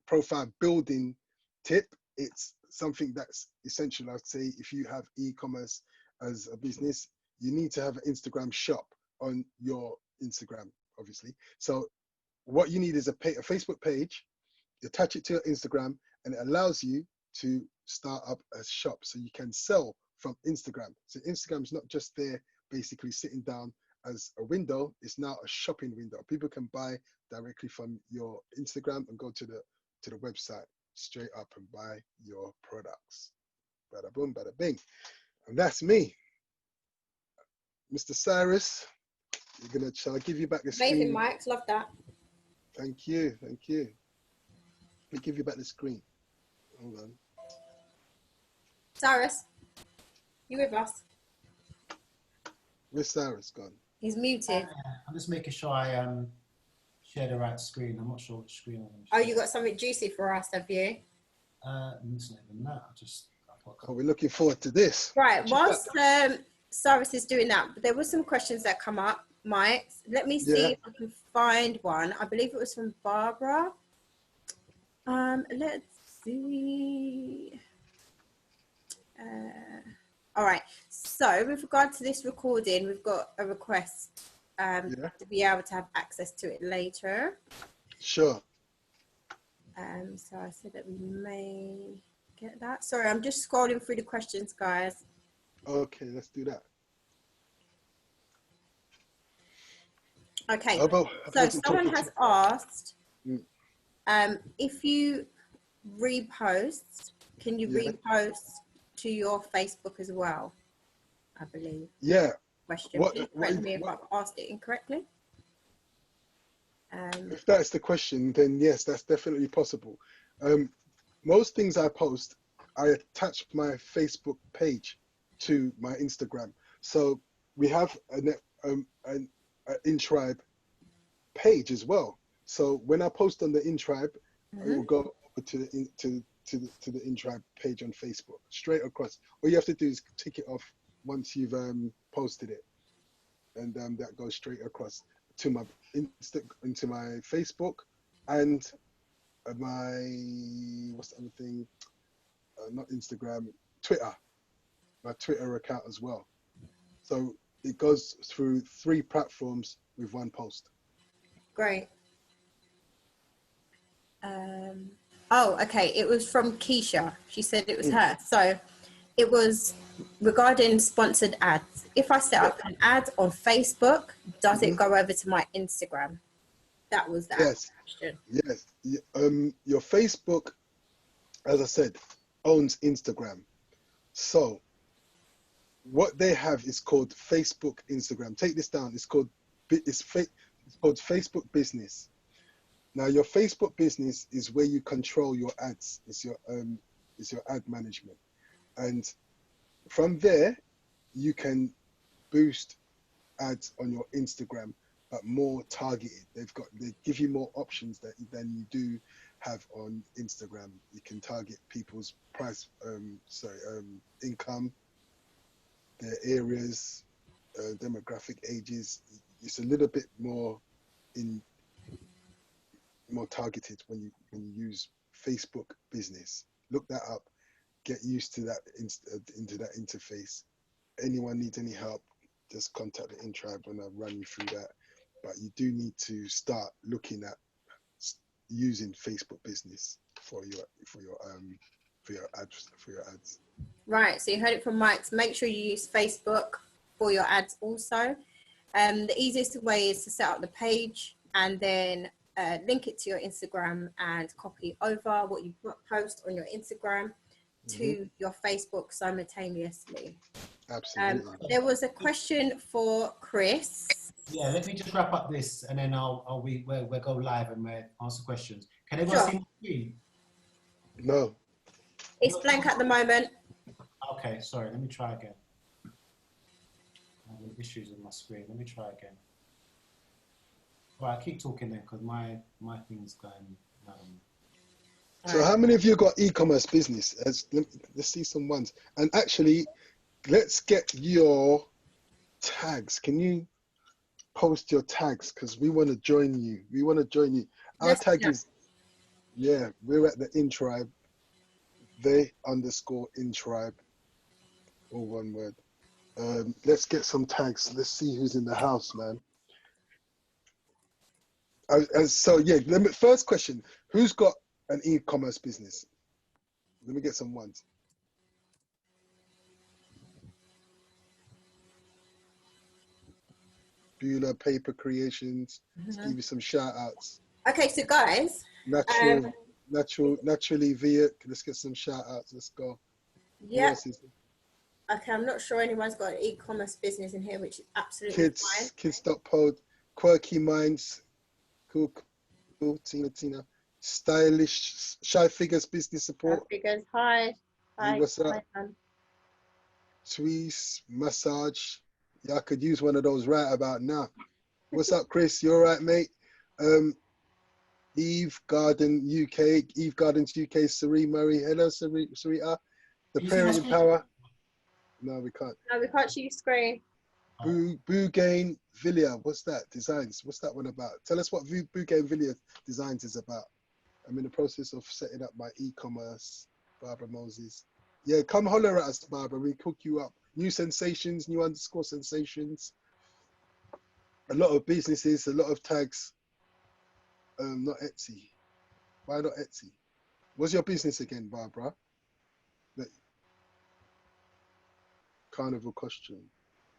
profile building tip. It's something that's essential. I'd say if you have e-commerce as a business, you need to have an Instagram shop on your Instagram, obviously. So what you need is a Facebook page, attach it to your Instagram, and it allows you to start up a shop so you can sell from Instagram. So Instagram is not just there basically sitting down as a window, it's now a shopping window. People can buy directly from your Instagram and go to the website straight up and buy your products. Bada boom, bada bing. And that's me. Mr. Cyrus, shall I give you back the screen? Amazing, Mike. Love that. Thank you, thank you. Let me give you back the screen. Hold on. Cyrus, you with us? Where's Cyrus gone? He's muted. I'm just making sure I share the right screen. I'm not sure which screen I'm Oh, you got something juicy for us, have you? It's not even that. Oh, we're looking forward to this. Right, whilst Cyrus is doing that, there were some questions that come up, Mike. Let me see if I can find one. I believe it was from Barbara. Let's see. All right, so with regard to this recording, we've got a request to be able to have access to it later. Sure. So I said that we may get that. Sorry, I'm just scrolling through the questions, guys. Okay, let's do that. Okay, so someone has asked, if you repost, can you repost to your Facebook as well? I believe. Yeah. Question. Correct me if I've asked it incorrectly. If that's the question, then yes, that's definitely possible. Most things I post, I attach my Facebook page to my Instagram. So we have an InTribe page as well. So when I post on the InTribe, it will go over to the InTribe page on Facebook, straight across. All you have to do is tick it off once you've posted it, and that goes straight across to my into my Facebook and my what's the other thing? Not Instagram, Twitter, my Twitter account as well. So it goes through 3 platforms with 1 post. Great. Oh, okay. It was from Keisha. She said it was her. So it was regarding sponsored ads. If I set up an ad on Facebook, does it go over to my Instagram? That was that question. Yes. Your Facebook, as I said, owns Instagram. So what they have is called Facebook Instagram. Take this down. It's called Facebook Business. Now your Facebook Business is where you control your ads. It's your ad management, and from there you can boost ads on your Instagram, but more targeted. They give you more options than you do have on Instagram. You can target people's income, their areas, demographic ages. It's a little bit more targeted when you use Facebook Business. Look that up. Get used to that into that interface. Anyone needs any help, just contact the InTribe and I'll run you through that. But you do need to start looking at using Facebook Business for your ads. Right. So you heard it from Mike. So make sure you use Facebook for your ads also. The easiest way is to set up the page and then link it to your Instagram and copy over what you post on your Instagram to your Facebook simultaneously. Absolutely. There was a question for Chris. Yeah, let me just wrap up this and then we'll go live and we'll answer questions. Can everyone see my screen? No. It's blank at the moment. Okay, sorry, let me try again. I'm having issues with my screen. Let me try again. All right, keep talking then because my thing's going. So how many of you got e-commerce business? Let's see some ones. And actually, let's get your tags. Can you post your tags? Because we want to join you. Our tag is, we're at the InTribe. They_InTribe. All one word. Let's get some tags. Let's see who's in the house, man. First question, who's got an e-commerce business? Let me get some ones. Beulah Paper Creations. Let's give you some shout outs. Okay, so guys. Naturally Viet. Let's get some shout outs. Let's go. Yeah. Okay, I'm not sure anyone's got an e-commerce business in here, which is absolutely fine. Kids.pod, Quirky Minds, cool, Tina. Stylish, Shy Figures Business Support. Shy Figures, hi. What's up? Tweez, Massage. Yeah, I could use one of those right about now. What's up, Chris? You all right, mate? Eve Garden UK, Eve Gardens UK, Sari Murray. Hello, Sarita. The Can you see my Parenting screen? Power. No, we can't. No, we can't see your screen. Bougain Villia. What's that? Designs. What's that one about? Tell us what Bougain Villia Designs is about. I'm in the process of setting up my e-commerce. Barbara Moses. Yeah, come holler at us, Barbara. We cook you up. New sensations, new underscore sensations. A lot of businesses, a lot of tags. Not Etsy. Why not Etsy? What's your business again, Barbara? Carnival costume.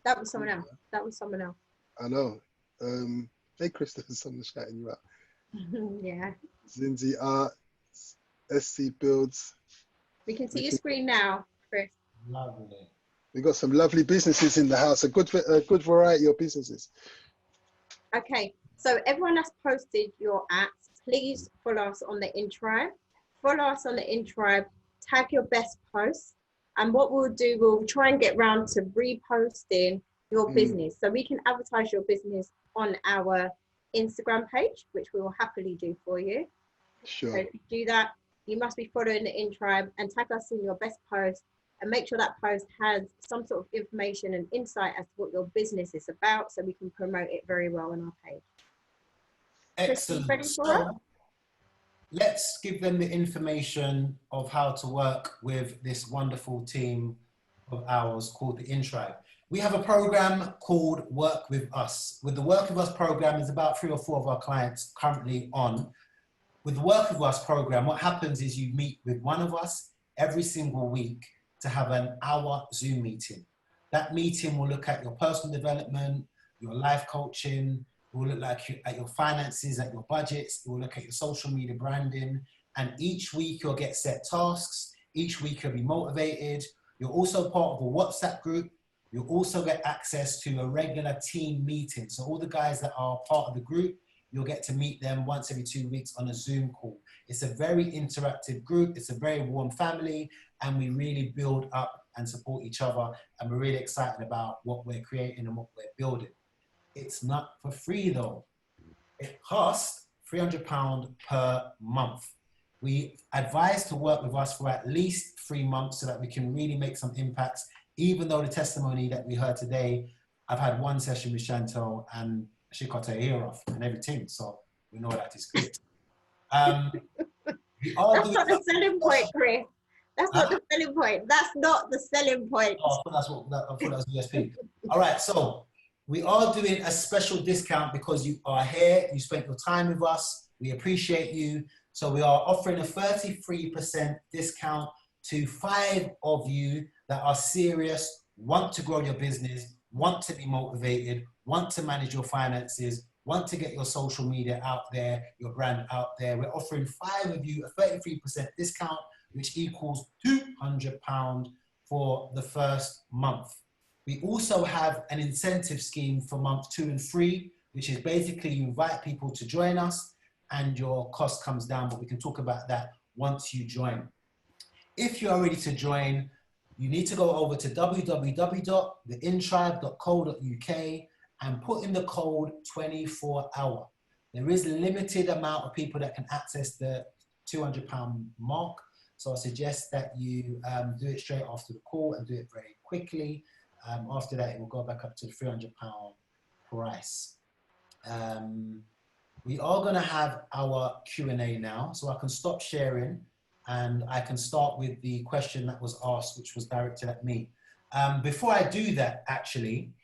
That was someone else. That was someone else. I know. Hey, Krista, someone's shouting you out. Yeah. Zinzi Art, SC Builds. We can see your screen now, Chris. Lovely. We got some lovely businesses in the house. A good variety of businesses. Okay, so everyone that's posted your apps, please follow us on the InTribe. Follow us on the InTribe, tag your best posts. And what we'll do, we'll try and get round to reposting your business. So we can advertise your business on our Instagram page, which we will happily do for you. Sure. So if you do that, you must be following the InTribe and tag us in your best post and make sure that post has some sort of information and insight as to what your business is about so we can promote it very well on our page. Excellent. Ready for us? So, let's give them the information of how to work with this wonderful team of ours called the InTribe. We have a program called Work With Us. With the Work With Us program, there's about 3 or 4 of our clients currently on. With the Work With Us program, what happens is you meet with one of us every single week to have an hour Zoom meeting. That meeting will look at your personal development, your life coaching, it will look at your finances, at your budgets, it will look at your social media branding, and each week you'll get set tasks, each week you'll be motivated. You're also part of a WhatsApp group. You'll also get access to a regular team meeting. So all the guys that are part of the group, you'll get to meet them once every 2 weeks on a Zoom call. It's a very interactive group. It's a very warm family, and we really build up and support each other. And we're really excited about what we're creating and what we're building. It's not for free though. It costs £300 per month. We advise to work with us for at least 3 months so that we can really make some impacts. Even though the testimony that we heard today, I've had one session with Chantel and she cut her ear off and everything, so we know that is good. That's not the selling point, Chris. That's not the selling point. That's not the selling point. Oh, I thought that was USP. All right, so we are doing a special discount because you are here, you spent your time with us, we appreciate you. So we are offering a 33% discount to 5 of you that are serious, want to grow your business, want to be motivated, want to manage your finances, want to get your social media out there, your brand out there. We're offering 5 of you a 33% discount, which equals £200 for the first month. We also have an incentive scheme for month 2 and 3, which is basically you invite people to join us and your cost comes down, but we can talk about that once you join. If you are ready to join, you need to go over to www.theintribe.co.uk and put in the code 24hour. There is a limited amount of people that can access the £200 mark. So I suggest that you do it straight after the call and do it very quickly. After that, it will go back up to the £300 price. We are going to have our Q&A now, so I can stop sharing and I can start with the question that was asked, which was directed at me. Before I do that, actually,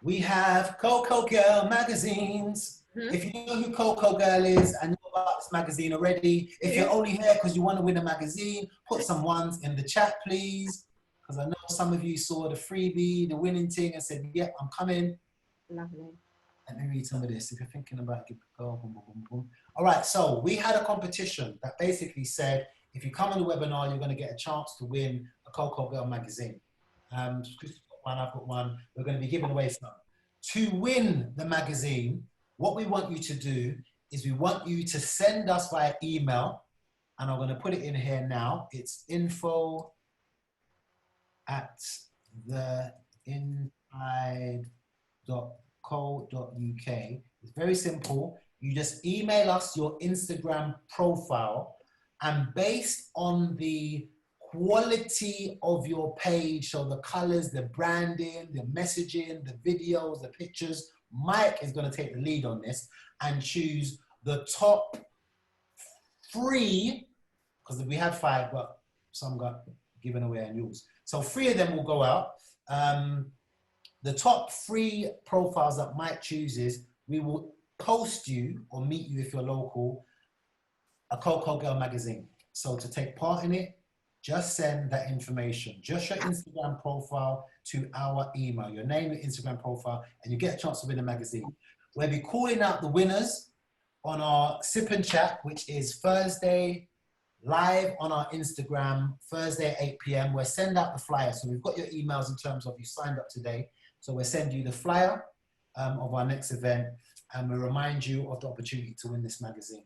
we have Coco Girl magazines. If you know who Coco Girl is and know about this magazine already, if you're only here because you want to win a magazine, put some ones in the chat, please. Because I know some of you saw the freebie, the winning thing, and said, yep, I'm coming. Lovely. Let me read some of this. If you're thinking about it, give it a go. Boom, boom, boom, boom. All right, so we had a competition that basically said, if you come on the webinar, you're going to get a chance to win a Coco Girl magazine. Chris got one, I've got one. We're going to be giving away some. To win the magazine, what we want you to do is we want you to send us via email, and I'm going to put it in here now. It's info@theintribe.co.uk. It's very simple. you just email us your Instagram profile, and based on the quality of your page, so the colors, the branding, the messaging, the videos, the pictures, Mike is going to take the lead on this and choose the top 3, because we had 5, but some got given away and yours. So 3 of them will go out. The top 3 profiles that Mike chooses, we will post you or meet you if you're local, a Coco Girl magazine. So to take part in it, just send that information, just your Instagram profile to our email, your name, your Instagram profile, and you get a chance to win a magazine. We'll be calling out the winners on our Sip and Chat, which is Thursday, live on our Instagram, Thursday at 8 p.m. We'll send out the flyer. So we've got your emails in terms of you signed up today. So we'll send you the flyer of our next event, and we'll remind you of the opportunity to win this magazine.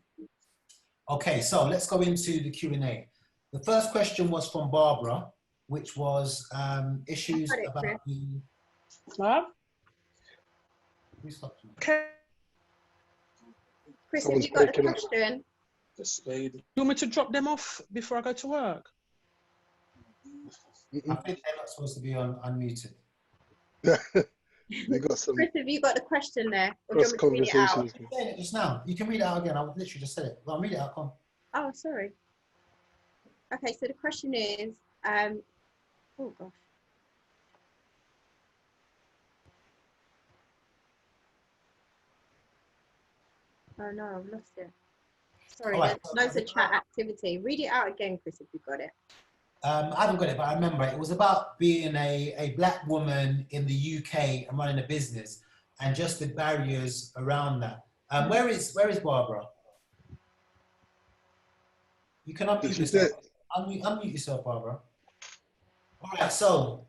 Okay, so let's go into the Q&A. The first question was from Barbara, which was issues about the... Okay. Chris, have you got a question? You want me to drop them off before I go to work? I think they're not supposed to be unmuted. We got some Chris, have you got a question there? Or do cross you want me to read it out? conversations. Just now. You can read it out again. I literally just said it. Well, I'll read it out. Come on. Oh, sorry. Okay, so the question is, oh gosh. Oh no, I've lost it. Sorry, Right. there's loads of chat activity. Read it out again, Chris, if you've got it. I haven't got it, but I remember it. It was about being a black woman in the UK and running a business, and just the barriers around that. Where is Barbara? You can unmute yourself. Unmute yourself, Barbara. All right, so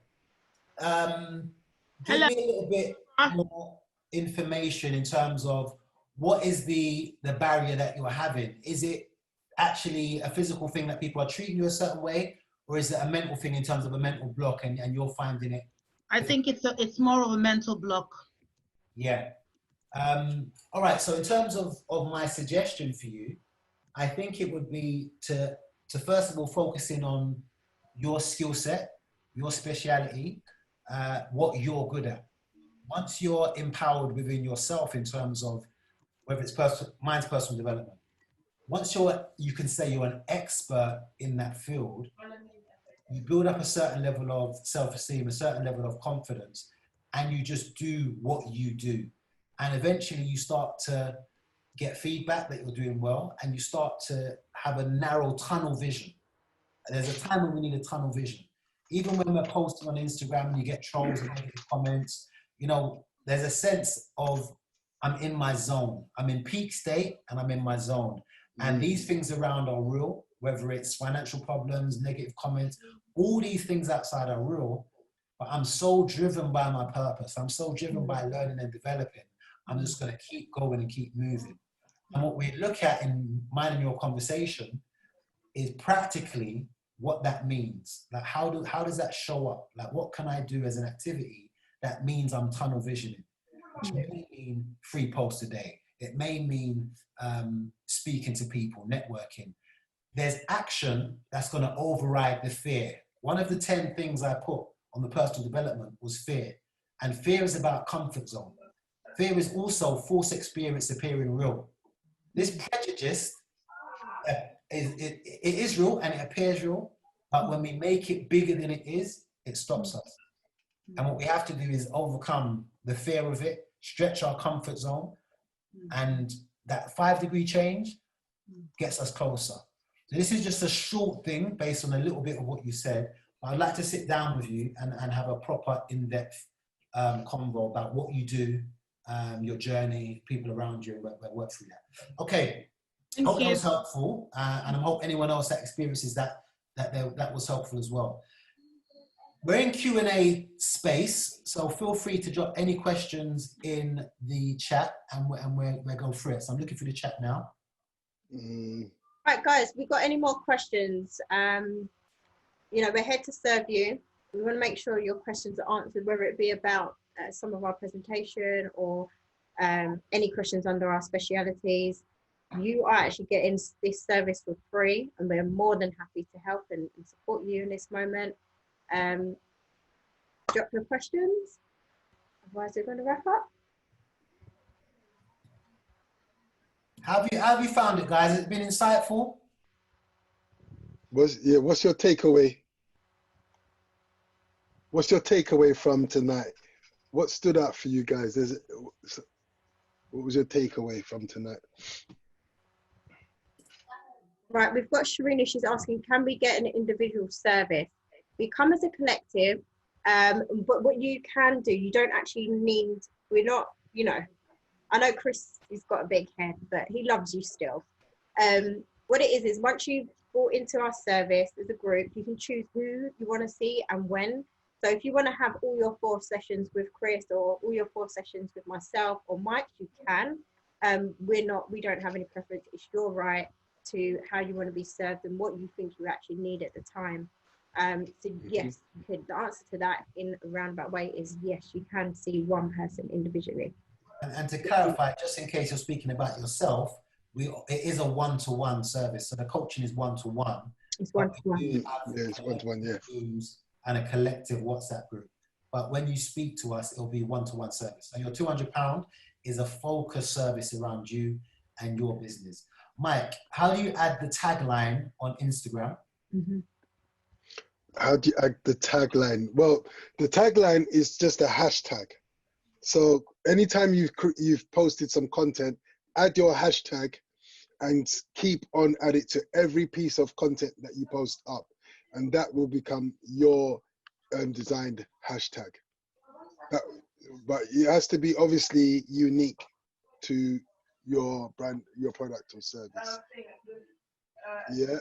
give me a little bit more information in terms of what is the barrier that you're having. Is it actually a physical thing that people are treating you a certain way, or is it a mental thing in terms of a mental block and you're finding it? I think it's more of a mental block. Yeah. All right, so in terms of my suggestion for you, I think it would be to first of all focus in on your skill set, your speciality, what you're good at. Once you're empowered within yourself in terms of whether it's mine's personal development, once you can say you're an expert in that field, you build up a certain level of self-esteem, a certain level of confidence, and you just do what you do. And eventually you start to get feedback that you're doing well, and you start to have a narrow tunnel vision. There's a time when we need a tunnel vision. Even when we're posting on Instagram and you get trolls and negative comments, you know, there's a sense of I'm in my zone. I'm in peak state and I'm in my zone. And these things around are real, whether it's financial problems, negative comments, all these things outside are real, but I'm so driven by my purpose. I'm so driven by learning and developing. I'm just going to keep going and keep moving. And what we look at in mine and your conversation is practically what that means. Like how does that show up? Like what can I do as an activity that means I'm tunnel visioning? Which may mean 3 posts a day. It may mean speaking to people, networking. There's action that's going to override the fear. One of the 10 things I put on the personal development was fear. And fear is about comfort zone. Fear is also false experience appearing real. This prejudice, it is real and it appears real, but when we make it bigger than it is, it stops us. And what we have to do is overcome the fear of it, stretch our comfort zone, and that 5-degree change gets us closer. So this is just a short thing based on a little bit of what you said. I'd like to sit down with you and have a proper in-depth convo about what you do, your journey, people around you, and work through that. Okay, hope that was helpful, and I hope anyone else that experiences that was helpful as well. We're in Q&A space, so feel free to drop any questions in the chat, and we'll go through it. So I'm looking through the chat now. Right, guys, we got any more questions? You know, we're here to serve you. We want to make sure your questions are answered, whether it be about some of our presentation or any questions under our specialities. You are actually getting this service for free, and we're more than happy to help and support you in this moment. Drop your questions, otherwise we're going to wrap up. How have you found it, guys? Has it been insightful? What's your takeaway? What's your takeaway from tonight? What stood out for you guys? What was your takeaway from tonight? Right, we've got Sharina. She's asking, can we get an individual service? We come as a collective, but what you can do, you don't actually need, we're not, you know, I know Chris has got a big head, but he loves you still. What it is once you've bought into our service as a group, you can choose who you want to see and when. So if you want to have all your 4 sessions with Chris or all your 4 sessions with myself or Mike, you can. We don't have any preference. It's your right to how you want to be served and what you think you actually need at the time. So yes, the answer to that in a roundabout way is yes, you can see one person individually. And to clarify, just in case you're speaking about yourself, it is a one-to-one service. So the coaching is one-to-one. It's one-to-one. Yeah, it's one-to-one, yeah. And a collective WhatsApp group. But when you speak to us, it'll be one-to-one service. So your £200 is a focused service around you and your business. Mike, how do you add the tagline on Instagram? Mm-hmm. How do you add the tagline? Well, the tagline is just a hashtag. So anytime you've posted some content, add your hashtag and keep on at it to every piece of content that you post up. And that will become your designed hashtag. But it has to be obviously unique to your brand, your product or service. Yeah.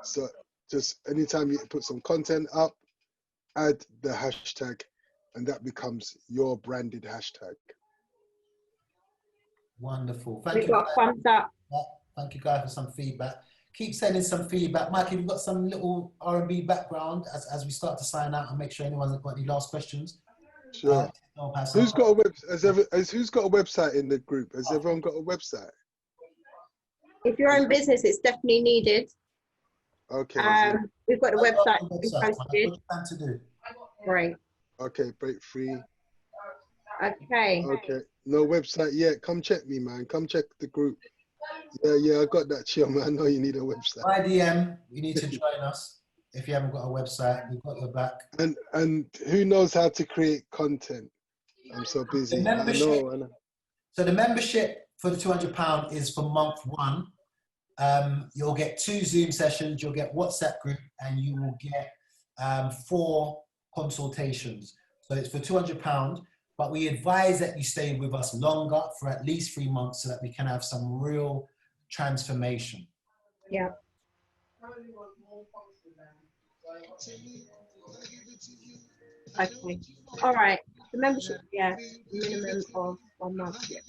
So just anytime you put some content up, add the hashtag, and that becomes your branded hashtag. Wonderful. Thank We've you. got thumbs up. Thank you, guys, for some feedback. Keep sending some feedback. Mike, have you got some little R&B background as we start to sign out and make sure anyone's got any last questions? Sure. Who's got a who's got a website in the group? Has everyone got a website? If you're in business, it's definitely needed. Okay. We've got a website. To do. Great. Okay, break free. Okay. Okay. No website yet. Come check me, man. Come check the group. Yeah, I got that, chill, man. I know you need a website. By DM, you need to join us. If you haven't got a website, we've got your back. And who knows how to create content? I'm so busy. I know. So the membership for the £200 is for month 1. You'll get 2 Zoom sessions, you'll get WhatsApp group, and you will get 4 consultations. So it's for £200, but we advise that you stay with us longer for at least 3 months so that we can have some real transformation. Yeah. Okay. All right. The membership, yeah, minimum of 1 month. Yeah.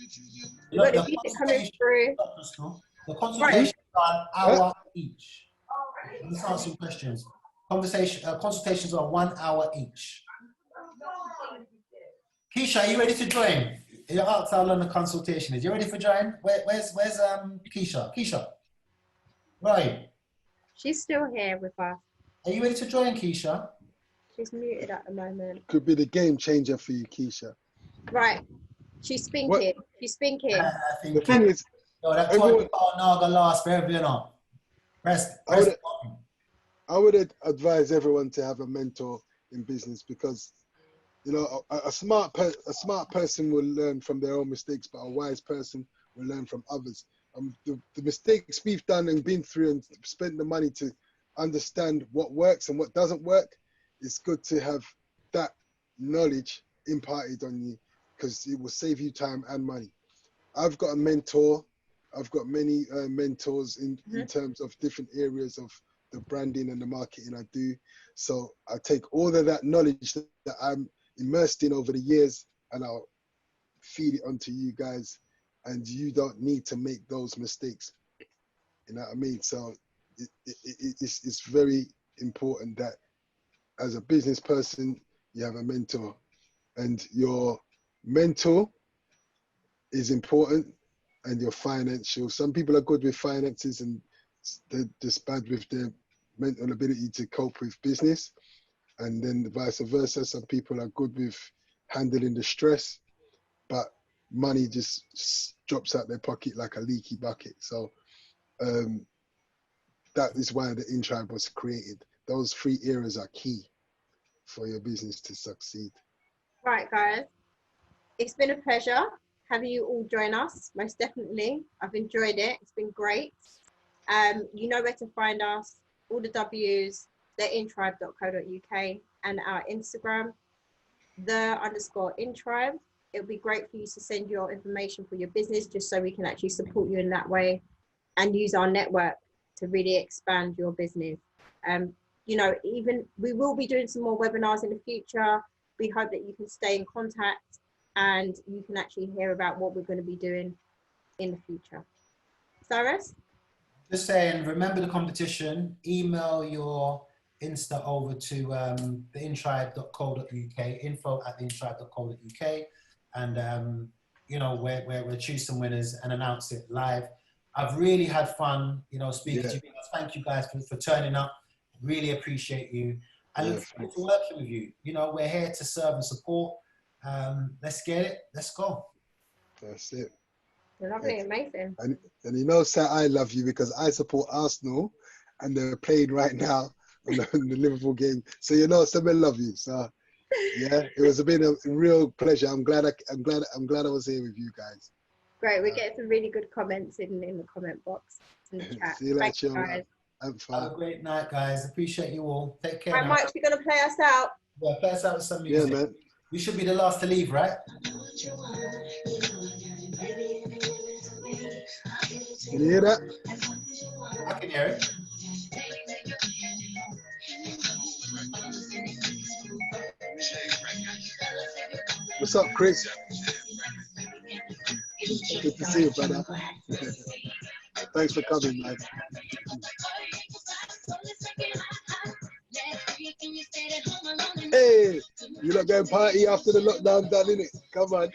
You've got the music coming through. The consultations are an hour each. Let's answer some questions. Consultations are 1 hour each. Keisha, are you ready to join? You're asked how long the consultation is. You ready for join? Where's Keisha? Keisha, where are you? She's still here with us. Are you ready to join, Keisha? She's muted at the moment. Could be the game changer for you, Keisha. Right. She's thinking. She's thinking. The thing is, that £200 naga last forever, you know. I would advise everyone to have a mentor in business because, you know, a smart person will learn from their own mistakes, but a wise person will learn from others. The mistakes we've done and been through and spent the money to understand what works and what doesn't work, it's good to have that knowledge imparted on you because it will save you time and money. I've got a mentor. I've got many mentors in terms of different areas of the branding and the marketing I do. So I take all of that knowledge that I'm immersed in over the years and I'll feed it onto you guys, and you don't need to make those mistakes. You know what I mean? So it's very important that as a business person, you have a mentor, and your mentor is important, and your financial. Some people are good with finances and they're just bad with their mental ability to cope with business, and then vice versa. Some people are good with handling the stress, but money just drops out their pocket like a leaky bucket. So that is why the InTribe was created. Those 3 areas are key for your business to succeed. Right, guys. It's been a pleasure having you all join us. Most definitely. I've enjoyed it. It's been great. You know where to find us. All the W's, theintribe.co.uk, and our Instagram, _intribe. It would be great for you to send your information for your business, just so we can actually support you in that way and use our network to really expand your business. You know, even we will be doing some more webinars in the future. We hope that you can stay in contact and you can actually hear about what we're going to be doing in the future. Cyrus? Just saying, remember the competition. Email your Insta over to theintribe.co.uk, info@theintribe.co.uk, and you know, we'll choose some winners and announce it live. I've really had fun, you know, speaking to you guys. Thank you guys for turning up. Really appreciate you. I look forward to working with you. You know, we're here to serve and support. Let's get it. Let's go. That's it. Lovely, amazing. And you know, Sir, I love you because I support Arsenal, and they're playing right now in the Liverpool game. So you know, Sir, I love you. So yeah, it's been a real pleasure. I'm glad I was here with you guys. Great, we get some really good comments in the comment box in the chat. See you later, guys. Have a great night, guys. Appreciate you all. Take care. Right, Mike, you're gonna play us out. Yeah, play us out with some music. Yeah, man. We should be the last to leave, right? Can you hear that? I can hear it. What's up, Chris? Good to see you, brother. Thanks for coming, man. Hey, you lot going party after the lockdown done, innit? Come on.